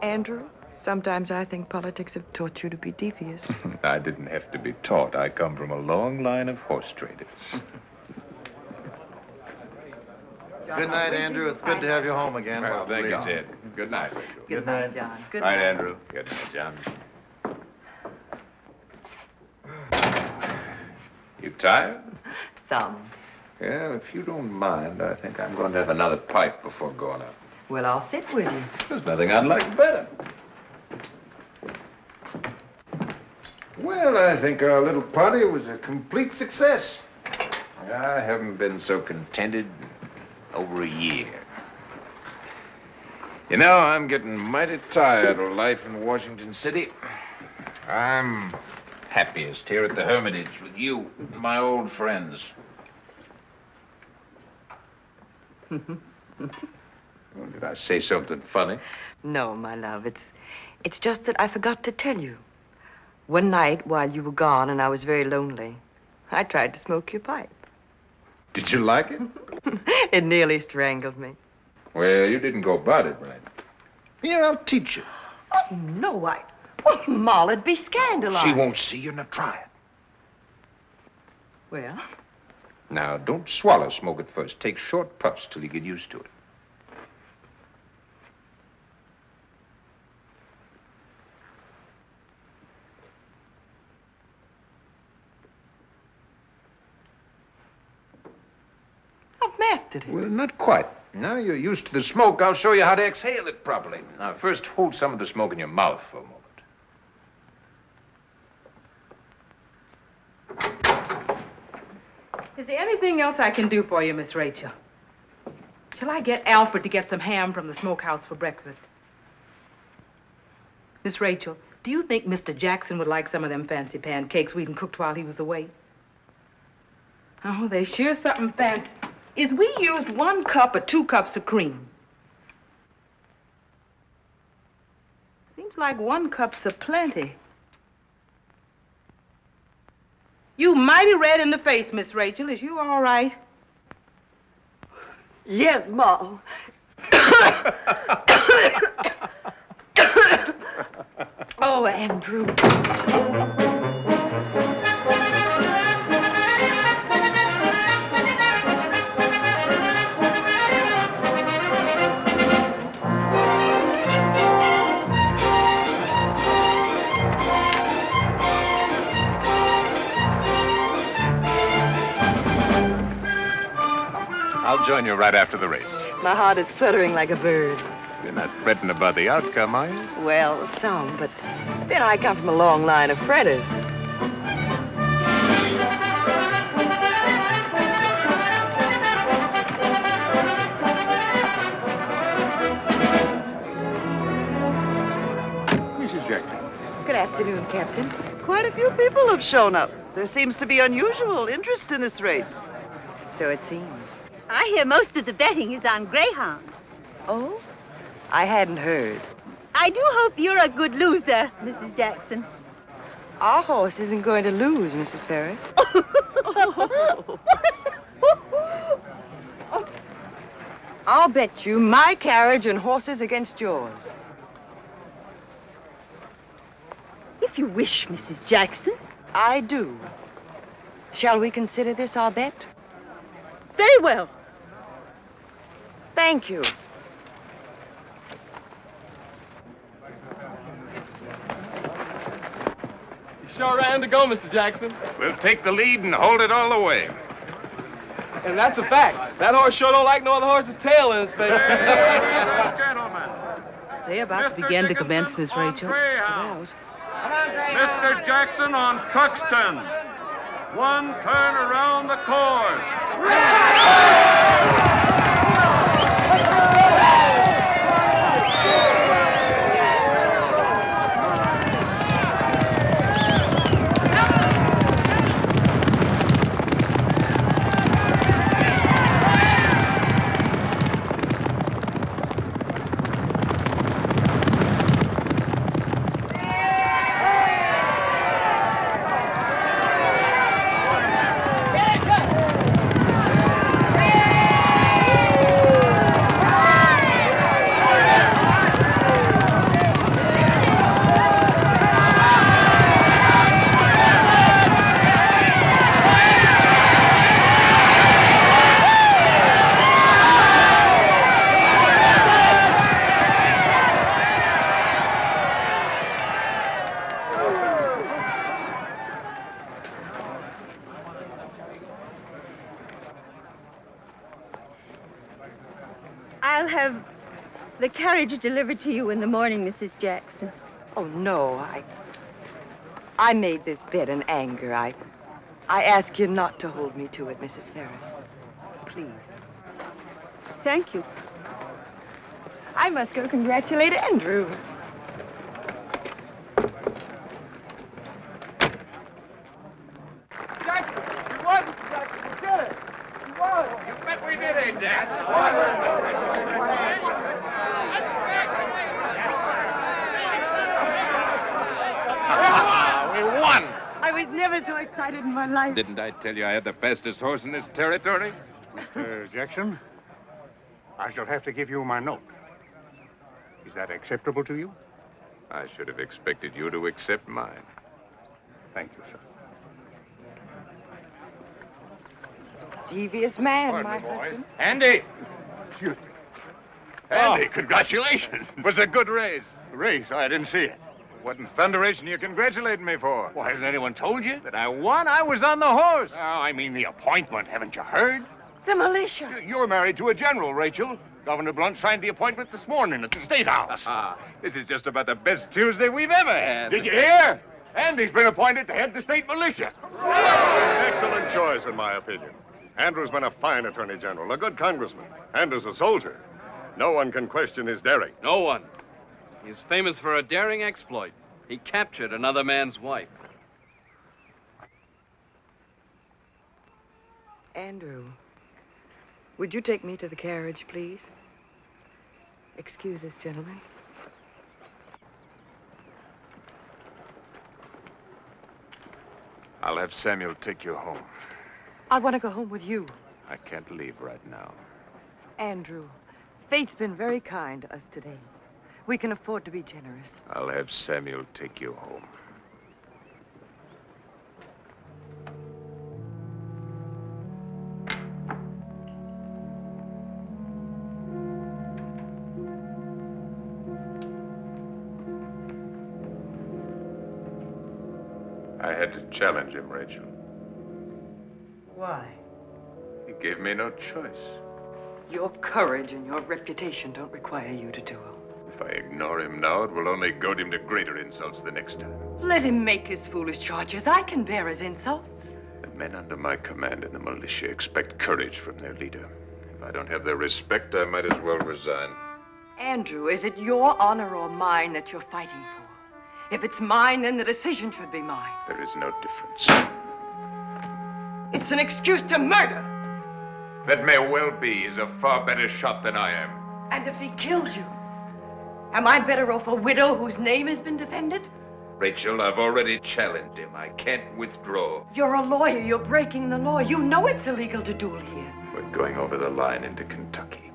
Andrew, sometimes I think politics have taught you to be devious. I didn't have to be taught. I come from a long line of horse traders. Good night, Andrew. It's good to have you home again. Well, thank you, Ted. Good night, Rachel. Good night, John. Good night, Andrew. Good night, John. You tired? Some. Yeah, if you don't mind, I think I'm going to have another pipe before going out. Well, I'll sit with you. There's nothing I'd like better. Well, I think our little party was a complete success. I haven't been so contented in over a year. You know, I'm getting mighty tired of life in Washington City. I'm happiest here at the Hermitage with you, my old friends. Well, did I say something funny? No, my love. It's just that I forgot to tell you. One night while you were gone and I was very lonely, I tried to smoke your pipe. Did you like it? It nearly strangled me. Well, you didn't go about it right. Here, I'll teach you. Oh, no, well, Molla'd be scandalized. She won't see you, now try it. Well? Now, don't swallow smoke at first. Take short puffs till you get used to it. mastered it. Well, not quite. Now you're used to the smoke. I'll show you how to exhale it properly. Now, first, hold some of the smoke in your mouth for a moment. Is there anything else I can do for you, Miss Rachel? Shall I get Alfred to get some ham from the smokehouse for breakfast? Miss Rachel, do you think Mr. Jackson would like some of them fancy pancakes we cooked while he was away? Oh, they sure something fancy. Is we used 1 cup or 2 cups of cream? Seems like 1 cup's a plenty. You mighty red in the face, Miss Rachel. Is you all right? Yes, Ma. Oh, Andrew. I'll join you right after the race. My heart is fluttering like a bird. You're not fretting about the outcome, are you? Well, some, but then I come from a long line of fretters. Mrs. Jackson. Good afternoon, Captain. Quite a few people have shown up. There seems to be unusual interest in this race. So it seems. I hear most of the betting is on greyhound. Oh? I hadn't heard. I do hope you're a good loser, Mrs. Jackson. Our horse isn't going to lose, Mrs. Ferris. I'll bet you my carriage and horses against yours. If you wish, Mrs. Jackson. I do. Shall we consider this our bet? Very well. Thank you. You sure ran to go, Mr. Jackson. We'll take the lead and hold it all the way. And that's a fact. That horse sure don't like no other horse's tail in his face. Gentlemen. They're about to begin to commence, Miss Rachel. Mr. Jackson on Truxton. 1 turn around the course. I'll have the carriage delivered to you in the morning, Mrs. Jackson. Oh, no, I made this bet in anger. I ask you not to hold me to it, Mrs. Ferris. Please. Thank you. I must go congratulate Andrew. Jackson, you won, Mr. Jackson. You did it. You won. You bet we did, Ajax. We won. I was never so excited in my life. Didn't I tell you I had the fastest horse in this territory? Mr. Jackson, I shall have to give you my note. Is that acceptable to you? I should have expected you to accept mine. Thank you, sir. Devious man, Pardon my me, boy. husband. Andy! Excuse me. Andy, congratulations. Was a good race. Race? I didn't see it. What in thunderation are you congratulating me for? Why, hasn't anyone told you? That I won? I was on the horse. Oh, I mean the appointment. Haven't you heard? The militia. You're married to a general, Rachel. Governor Blunt signed the appointment this morning at the State House. This is just about the best Tuesday we've ever had. Did you hear? Andy's been appointed to head the state militia. Excellent choice, in my opinion. Andrew's been a fine attorney general, a good congressman, and as a soldier. No one can question his daring. No one. He's famous for a daring exploit. He captured another man's wife. Andrew, would you take me to the carriage, please? Excuse us, gentlemen. I'll have Samuel take you home. I want to go home with you. I can't leave right now. Andrew, fate's been very kind to us today. We can afford to be generous. I'll have Samuel take you home. I had to challenge him, Rachel. Why? He gave me no choice. Your courage and your reputation don't require you to duel. If I ignore him now, it will only goad him to greater insults the next time. Let him make his foolish charges. I can bear his insults. The men under my command in the militia expect courage from their leader. If I don't have their respect, I might as well resign. Andrew, is it your honor or mine that you're fighting for? If it's mine, then the decision should be mine. There is no difference. It's an excuse to murder. That may well be. He's a far better shot than I am. And if he kills you, am I better off a widow whose name has been defended? Rachel, I've already challenged him. I can't withdraw. You're a lawyer. You're breaking the law. You know it's illegal to duel here. We're going over the line into Kentucky.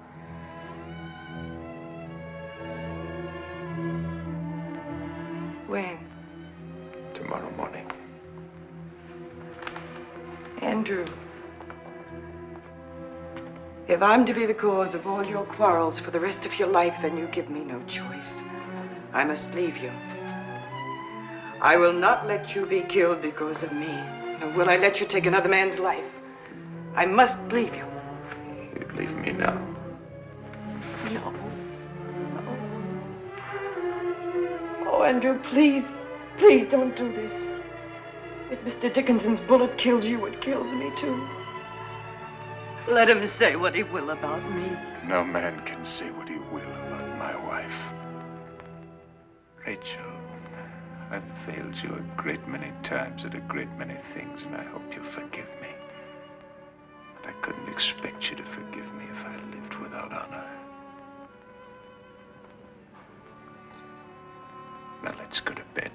When? Tomorrow morning. Andrew, if I'm to be the cause of all your quarrels for the rest of your life, then you give me no choice. I must leave you. I will not let you be killed because of me, nor will I let you take another man's life. I must leave you. You'd leave me now. No. Oh, Andrew, please, please don't do this. If Mr. Dickinson's bullet kills you, it kills me too. Let him say what he will about me. No man can say what he will about my wife. Rachel, I've failed you a great many times at a great many things, and I hope you'll forgive me. But I couldn't expect you to forgive me if I lived without honor. Now let's go to bed.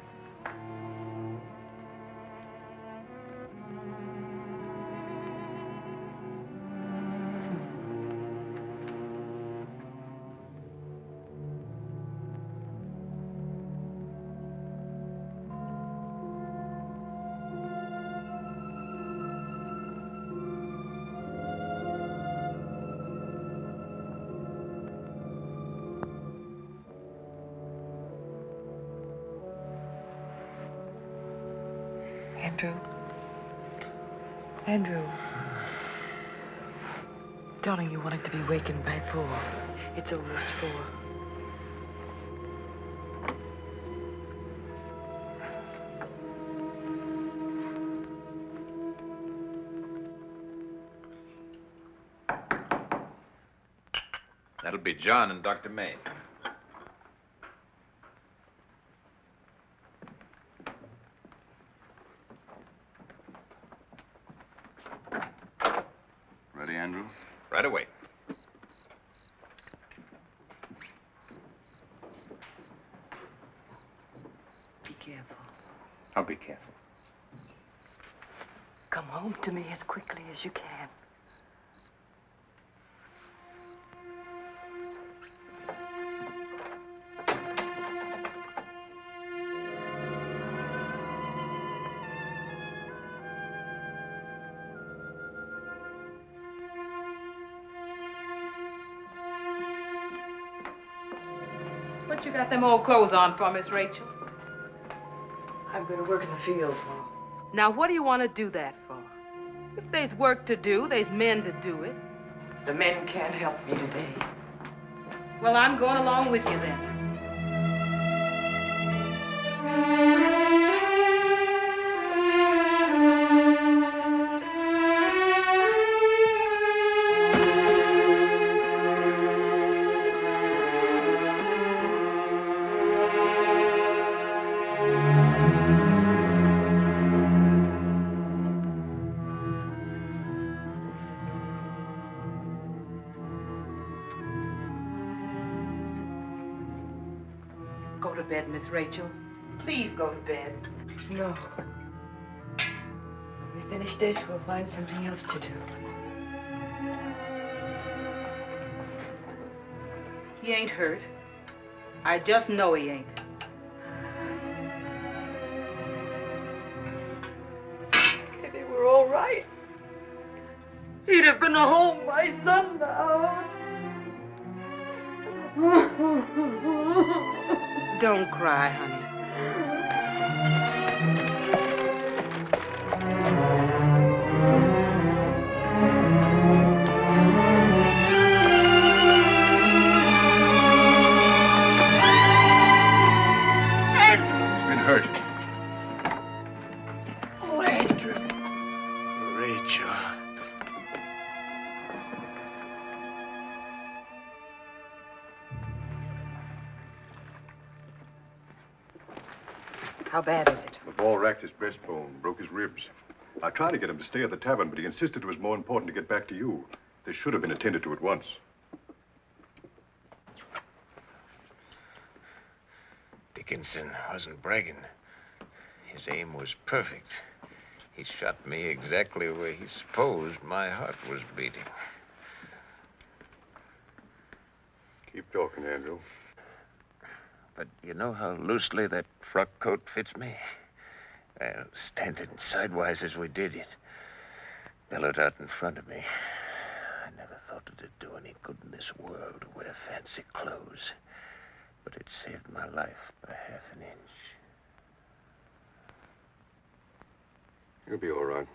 Andrew. Darling, you wanted to be wakened by 4. It's almost 4. That'll be John and Dr. May. Ready, Andrew? Right away. Be careful. I'll be careful. Come home to me as quickly as you can. What you got them old clothes on for, Miss Rachel? I'm going to work in the fields, Mom. Now, what do you want to do that for? If there's work to do, there's men to do it. The men can't help me today. Well, I'm going along with you then. Go to bed, Miss Rachel. Please go to bed. No. When we finish this, we'll find something else to do. He ain't hurt. I just know he ain't. If he were all right, he'd have been home by sundown. Don't cry, honey. He's been hurt. Oh, Andrew. Rachel. How bad is it? The ball racked his breastbone, broke his ribs. I tried to get him to stay at the tavern, but he insisted it was more important to get back to you. This should have been attended to at once. Dickinson wasn't bragging. His aim was perfect. He shot me exactly where he supposed my heart was beating. Keep talking, Andrew. But you know how loosely that frock coat fits me? Standing sidewise as we did, it billowed out in front of me. I never thought it'd do any good in this world to wear fancy clothes. But it saved my life by half an inch. You'll be all right.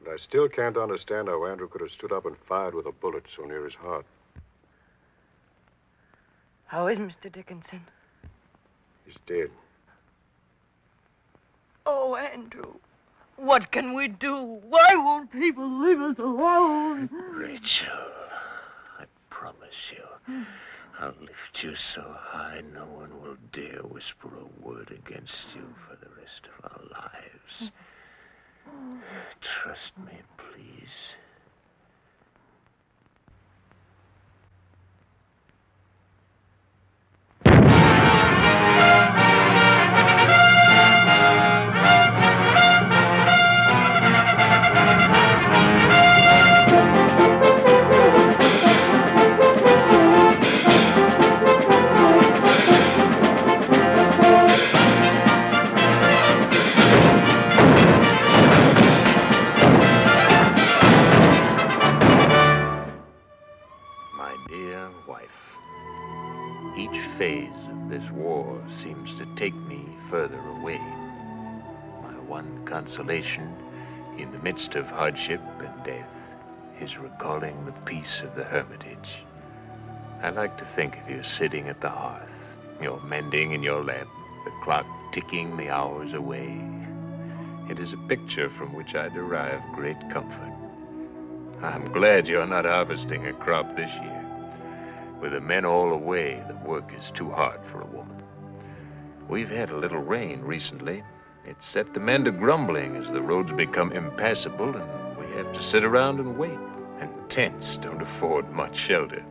But I still can't understand how Andrew could have stood up and fired with a bullet so near his heart. How is Mr. Dickinson? He's dead. Oh, Andrew, what can we do? Why won't people leave us alone? Rachel, I promise you, I'll lift you so high no one will dare whisper a word against you for the rest of our lives. Trust me, please. Seems to take me further away. My one consolation in the midst of hardship and death is recalling the peace of the hermitage. I like to think of you sitting at the hearth, your mending in your lap, the clock ticking the hours away. It is a picture from which I derive great comfort. I'm glad you're not harvesting a crop this year. With the men all away, the work is too hard for a woman. We've had a little rain recently. It set the men to grumbling as the roads become impassable and we have to sit around and wait. And tents don't afford much shelter.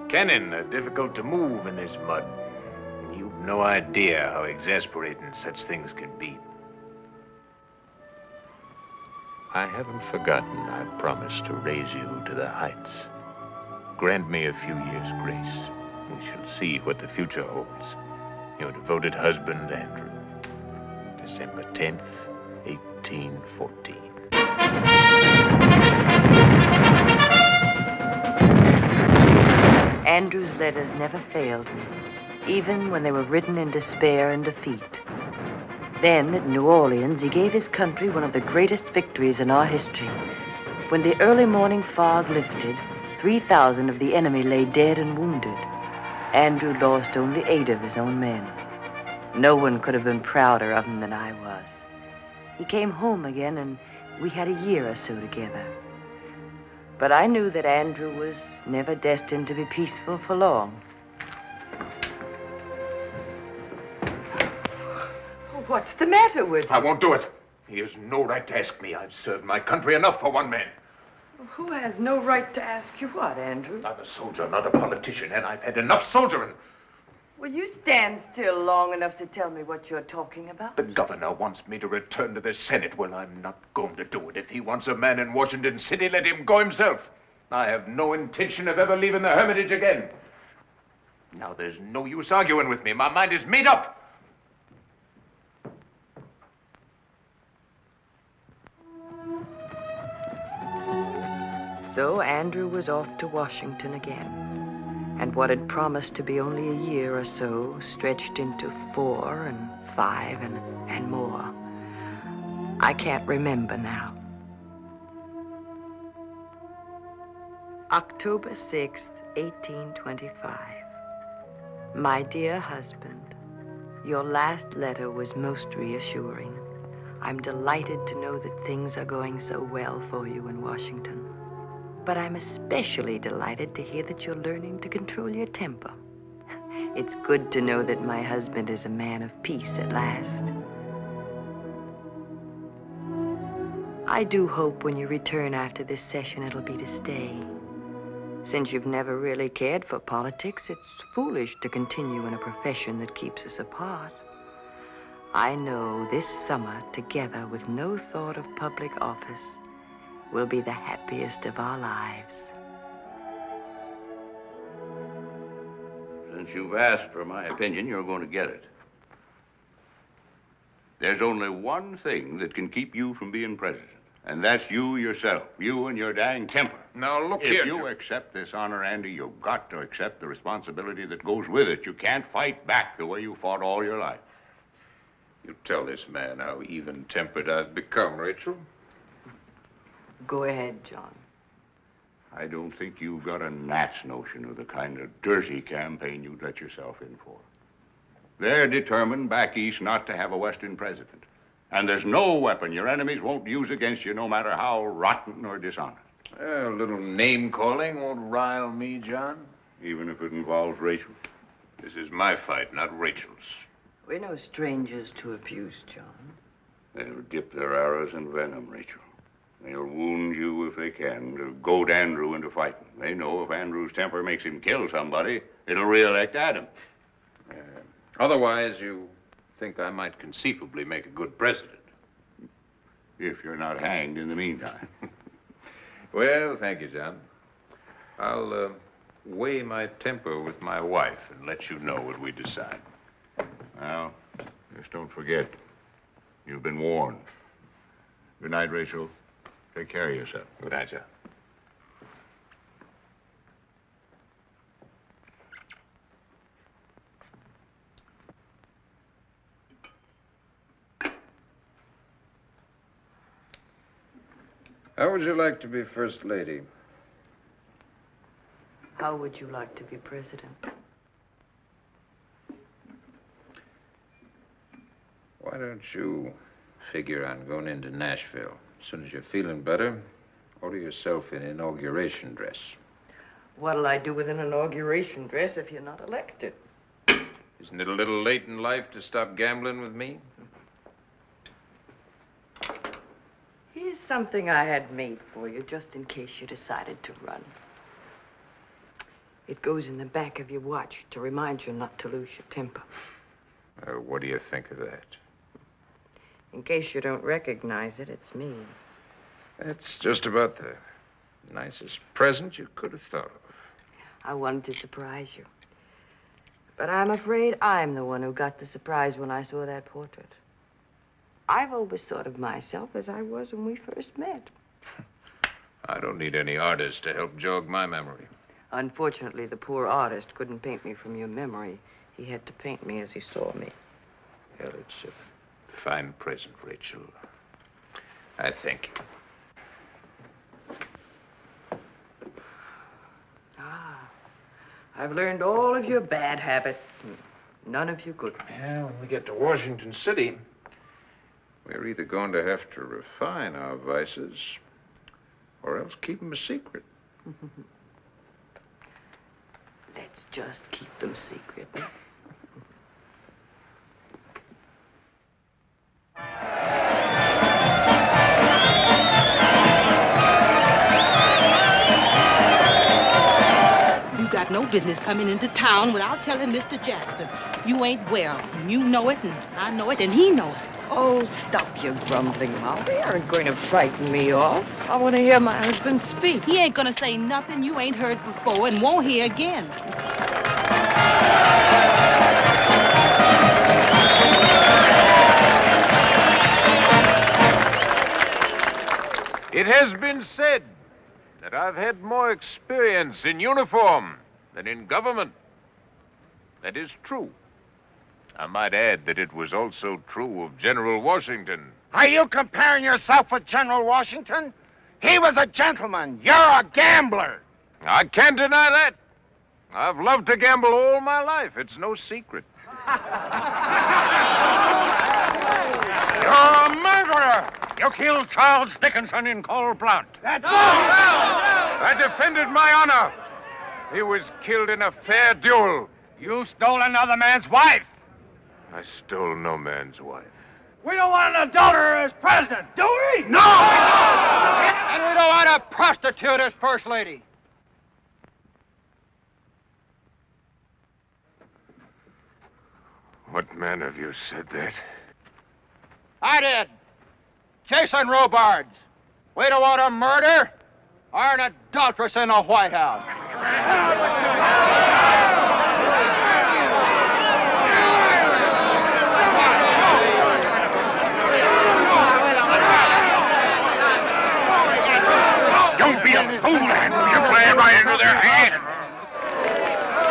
Cannon are difficult to move in this mud. You've no idea how exasperating such things can be. I haven't forgotten I promised to raise you to the heights. Grant me a few years' grace. We shall see what the future holds. Your devoted husband, Andrew. December 10th, 1814. Andrew's letters never failed me, even when they were written in despair and defeat. Then, at New Orleans, he gave his country one of the greatest victories in our history. When the early morning fog lifted, 3,000 of the enemy lay dead and wounded. Andrew lost only 8 of his own men. No one could have been prouder of him than I was. He came home again, and we had a year or so together. But I knew that Andrew was never destined to be peaceful for long. What's the matter with you? I won't do it. He has no right to ask me. I've served my country enough for one man. Who has no right to ask you what, Andrew? I'm a soldier, not a politician, and I've had enough soldiering. Will you stand still long enough to tell me what you're talking about? The governor wants me to return to the Senate. Well, I'm not going to do it. If he wants a man in Washington City, let him go himself. I have no intention of ever leaving the Hermitage again. Now, there's no use arguing with me. My mind is made up. So Andrew was off to Washington again. And what had promised to be only a year or so stretched into 4 and 5 and more. I can't remember now. October 6th, 1825. My dear husband, your last letter was most reassuring. I'm delighted to know that things are going so well for you in Washington. But I'm especially delighted to hear that you're learning to control your temper. It's good to know that my husband is a man of peace at last. I do hope when you return after this session, it'll be to stay. Since you've never really cared for politics, it's foolish to continue in a profession that keeps us apart. I know this summer, together with no thought of public office, will be the happiest of our lives. Since you've asked for my opinion, you're going to get it. There's only one thing that can keep you from being president, and that's you yourself, you and your dang temper. Now, look here. If you accept this honor, Andy, you've got to accept the responsibility that goes with it. You can't fight back the way you fought all your life. You tell this man how even-tempered I've become, Rachel. Go ahead, John. I don't think you've got a gnat's notion of the kind of dirty campaign you'd let yourself in for. They're determined back east not to have a Western president. And there's no weapon your enemies won't use against you, no matter how rotten or dishonest. A little name-calling won't rile me, John. Even if it involves Rachel. This is my fight, not Rachel's. We're no strangers to abuse, John. They'll dip their arrows in venom, Rachel. They'll wound you if they can to goad Andrew into fighting. They know if Andrew's temper makes him kill somebody, it'll re-elect Adam. Otherwise, you think I might conceivably make a good president? If you're not hanged in the meantime. Well, thank you, John. I'll weigh my temper with my wife and let you know what we decide. Now, just don't forget, you've been warned. Good night, Rachel. Take care of yourself. Good night, John. How would you like to be First Lady? How would you like to be president? Why don't you figure on going into Nashville? As soon as you're feeling better, order yourself an inauguration dress. What'll I do with an inauguration dress if you're not elected? Isn't it a little late in life to stop gambling with me? Here's something I had made for you, just in case you decided to run. It goes in the back of your watch to remind you not to lose your temper. What do you think of that? In case you don't recognize it, it's me. That's just about the nicest present you could have thought of. I wanted to surprise you. But I'm afraid I'm the one who got the surprise when I saw that portrait. I've always thought of myself as I was when we first met. I don't need any artist to help jog my memory. Unfortunately, the poor artist couldn't paint me from your memory. He had to paint me as he saw me. Well, it's fine present, Rachel. I thank you. I've learned all of your bad habits, none of your good ones. Yeah, when we get to Washington City, we're either going to have to refine our vices or else keep them a secret. Let's just keep them secret. You got no business coming into town without telling Mr. Jackson. You ain't well, and you know it, and I know it, and he know it. Oh, stop your grumbling, Molly. You aren't going to frighten me off. I want to hear my husband speak. He ain't gonna say nothing you ain't heard before and won't hear again. It has been said that I've had more experience in uniform than in government. That is true. I might add that it was also true of General Washington. Are you comparing yourself with General Washington? He was a gentleman. You're a gambler. I can't deny that. I've loved to gamble all my life. It's no secret. You're a murderer. You killed Charles Dickinson in cold blood. That's I defended my honor. He was killed in a fair duel. You stole another man's wife. I stole no man's wife. We don't want an adulterer as president, do we? No! And we don't want a prostitute as first lady. What man of you said that? I did. Jason Robards. We don't want a murder or an adulteress in the White House. Don't be a fool, Andrew. You're playing right into their hands.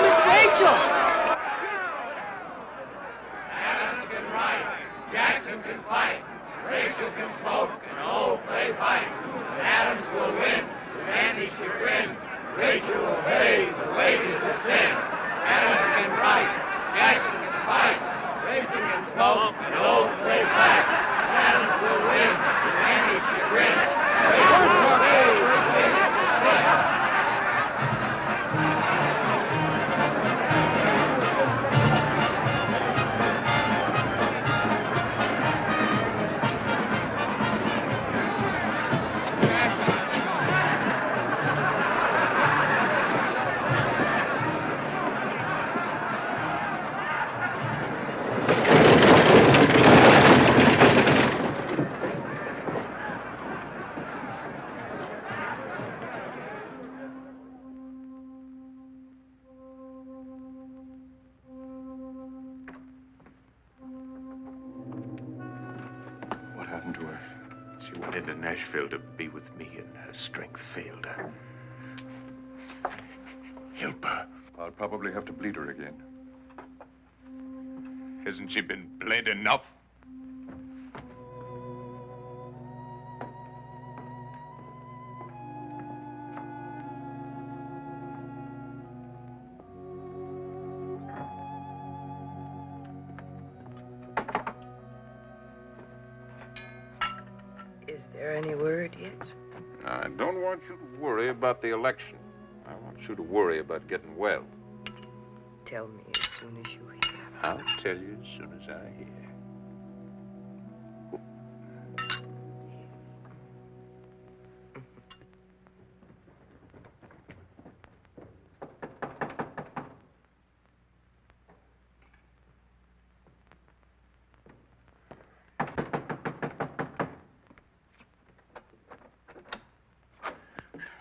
Miss Rachel! Adams can write, Jackson can fight, Rachel can smoke, and all play fight. Adams will win, to Andy's chagrin. Rachel will pay the wages of sin. Adams can write, Jackson can fight, Rachel can smoke, and all play fight. Adams will win, to Andy's chagrin. Rachel will pay the wages of sin. What happened to her? She went into Nashville to be with me, and her strength failed her. Help her. I'll probably have to bleed her again. Hasn't she been bled enough? Is there any word yet? I don't want you to worry about the election. I want you to worry about getting well. Tell me as soon as you hear. I'll tell you as soon as I hear.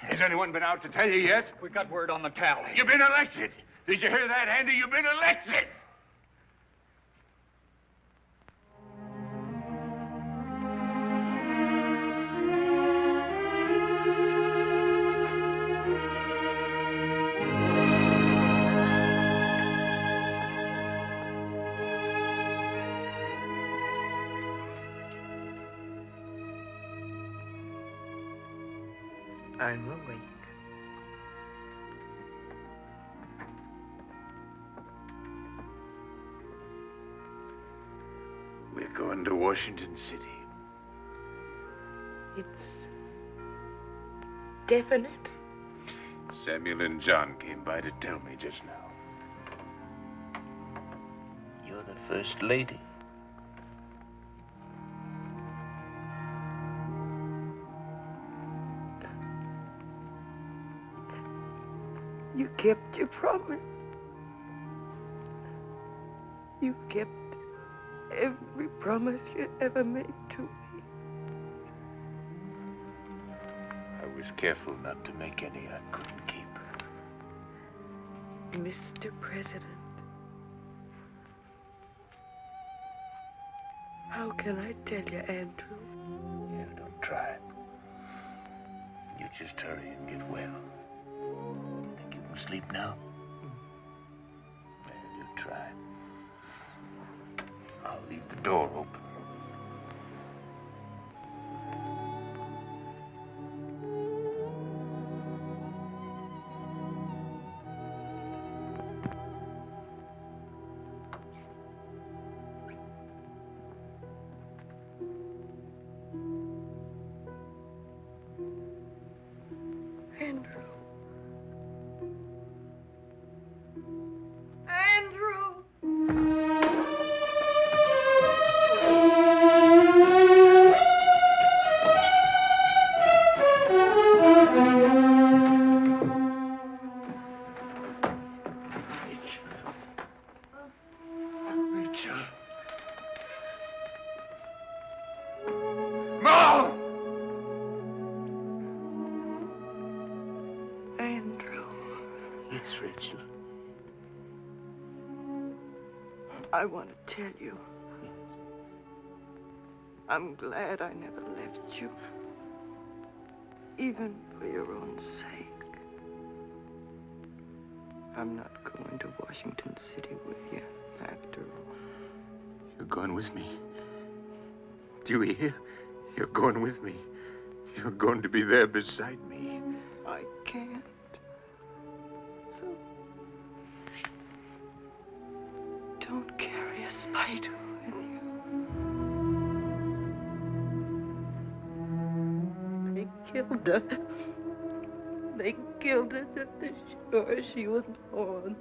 Has anyone been out to tell you yet? We got word on the tally. You've been elected. Did you hear that, Andy? You've been elected. I'm awake. We're going to Washington City. It's definite. Samuel and John came by to tell me just now. You're the first lady. You kept your promise. You kept every promise you ever made to me. I was careful not to make any I couldn't keep. Mr. President, how can I tell you, Andrew? You don't try. You just hurry and get well. Think you can sleep now? Well, you try. I'll leave the door open. Rachel. I want to tell you, I'm glad I never left you, even for your own sake. I'm not going to Washington City with you, after all. You're going with me. Do you hear? You're going with me. You're going to be there beside me. I can't. Don't carry a spider with you. They killed her. They killed her just as sure as she was born.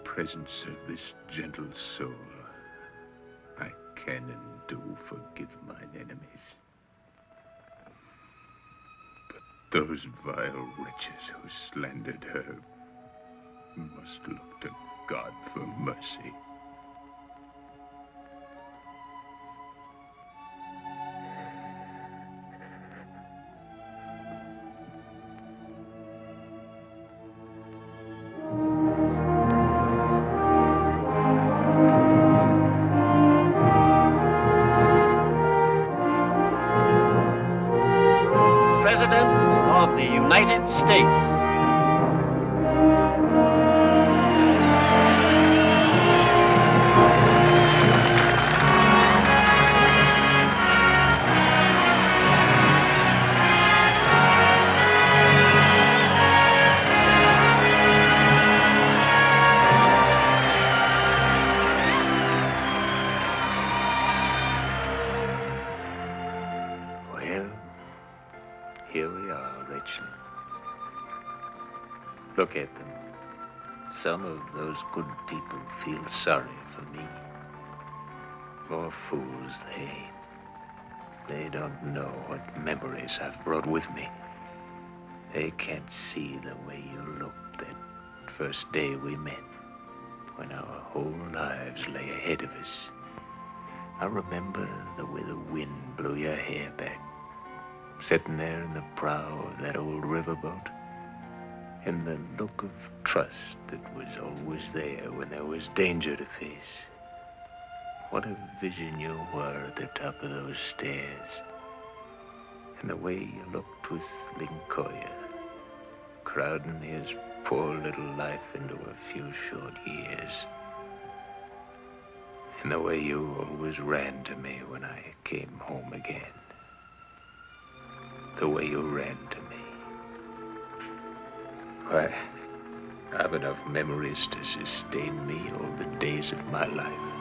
Presence of this gentle soul, I can and do forgive mine enemies. But those vile wretches who slandered her must look to God for mercy. United States. Well, here we are, Rachel. Look at them. Some of those good people feel sorry for me. More fools they ain't. They don't know what memories I've brought with me. They can't see the way you looked that first day we met, when our whole lives lay ahead of us. I remember the way the wind blew your hair back, sitting there in the prow of that old riverboat. And the look of trust that was always there when there was danger to face. What a vision you were at the top of those stairs. And the way you looked with Lincoln, crowding his poor little life into a few short years. And the way you always ran to me when I came home again. The way you ran to me. Why, I've enough memories to sustain me all the days of my life.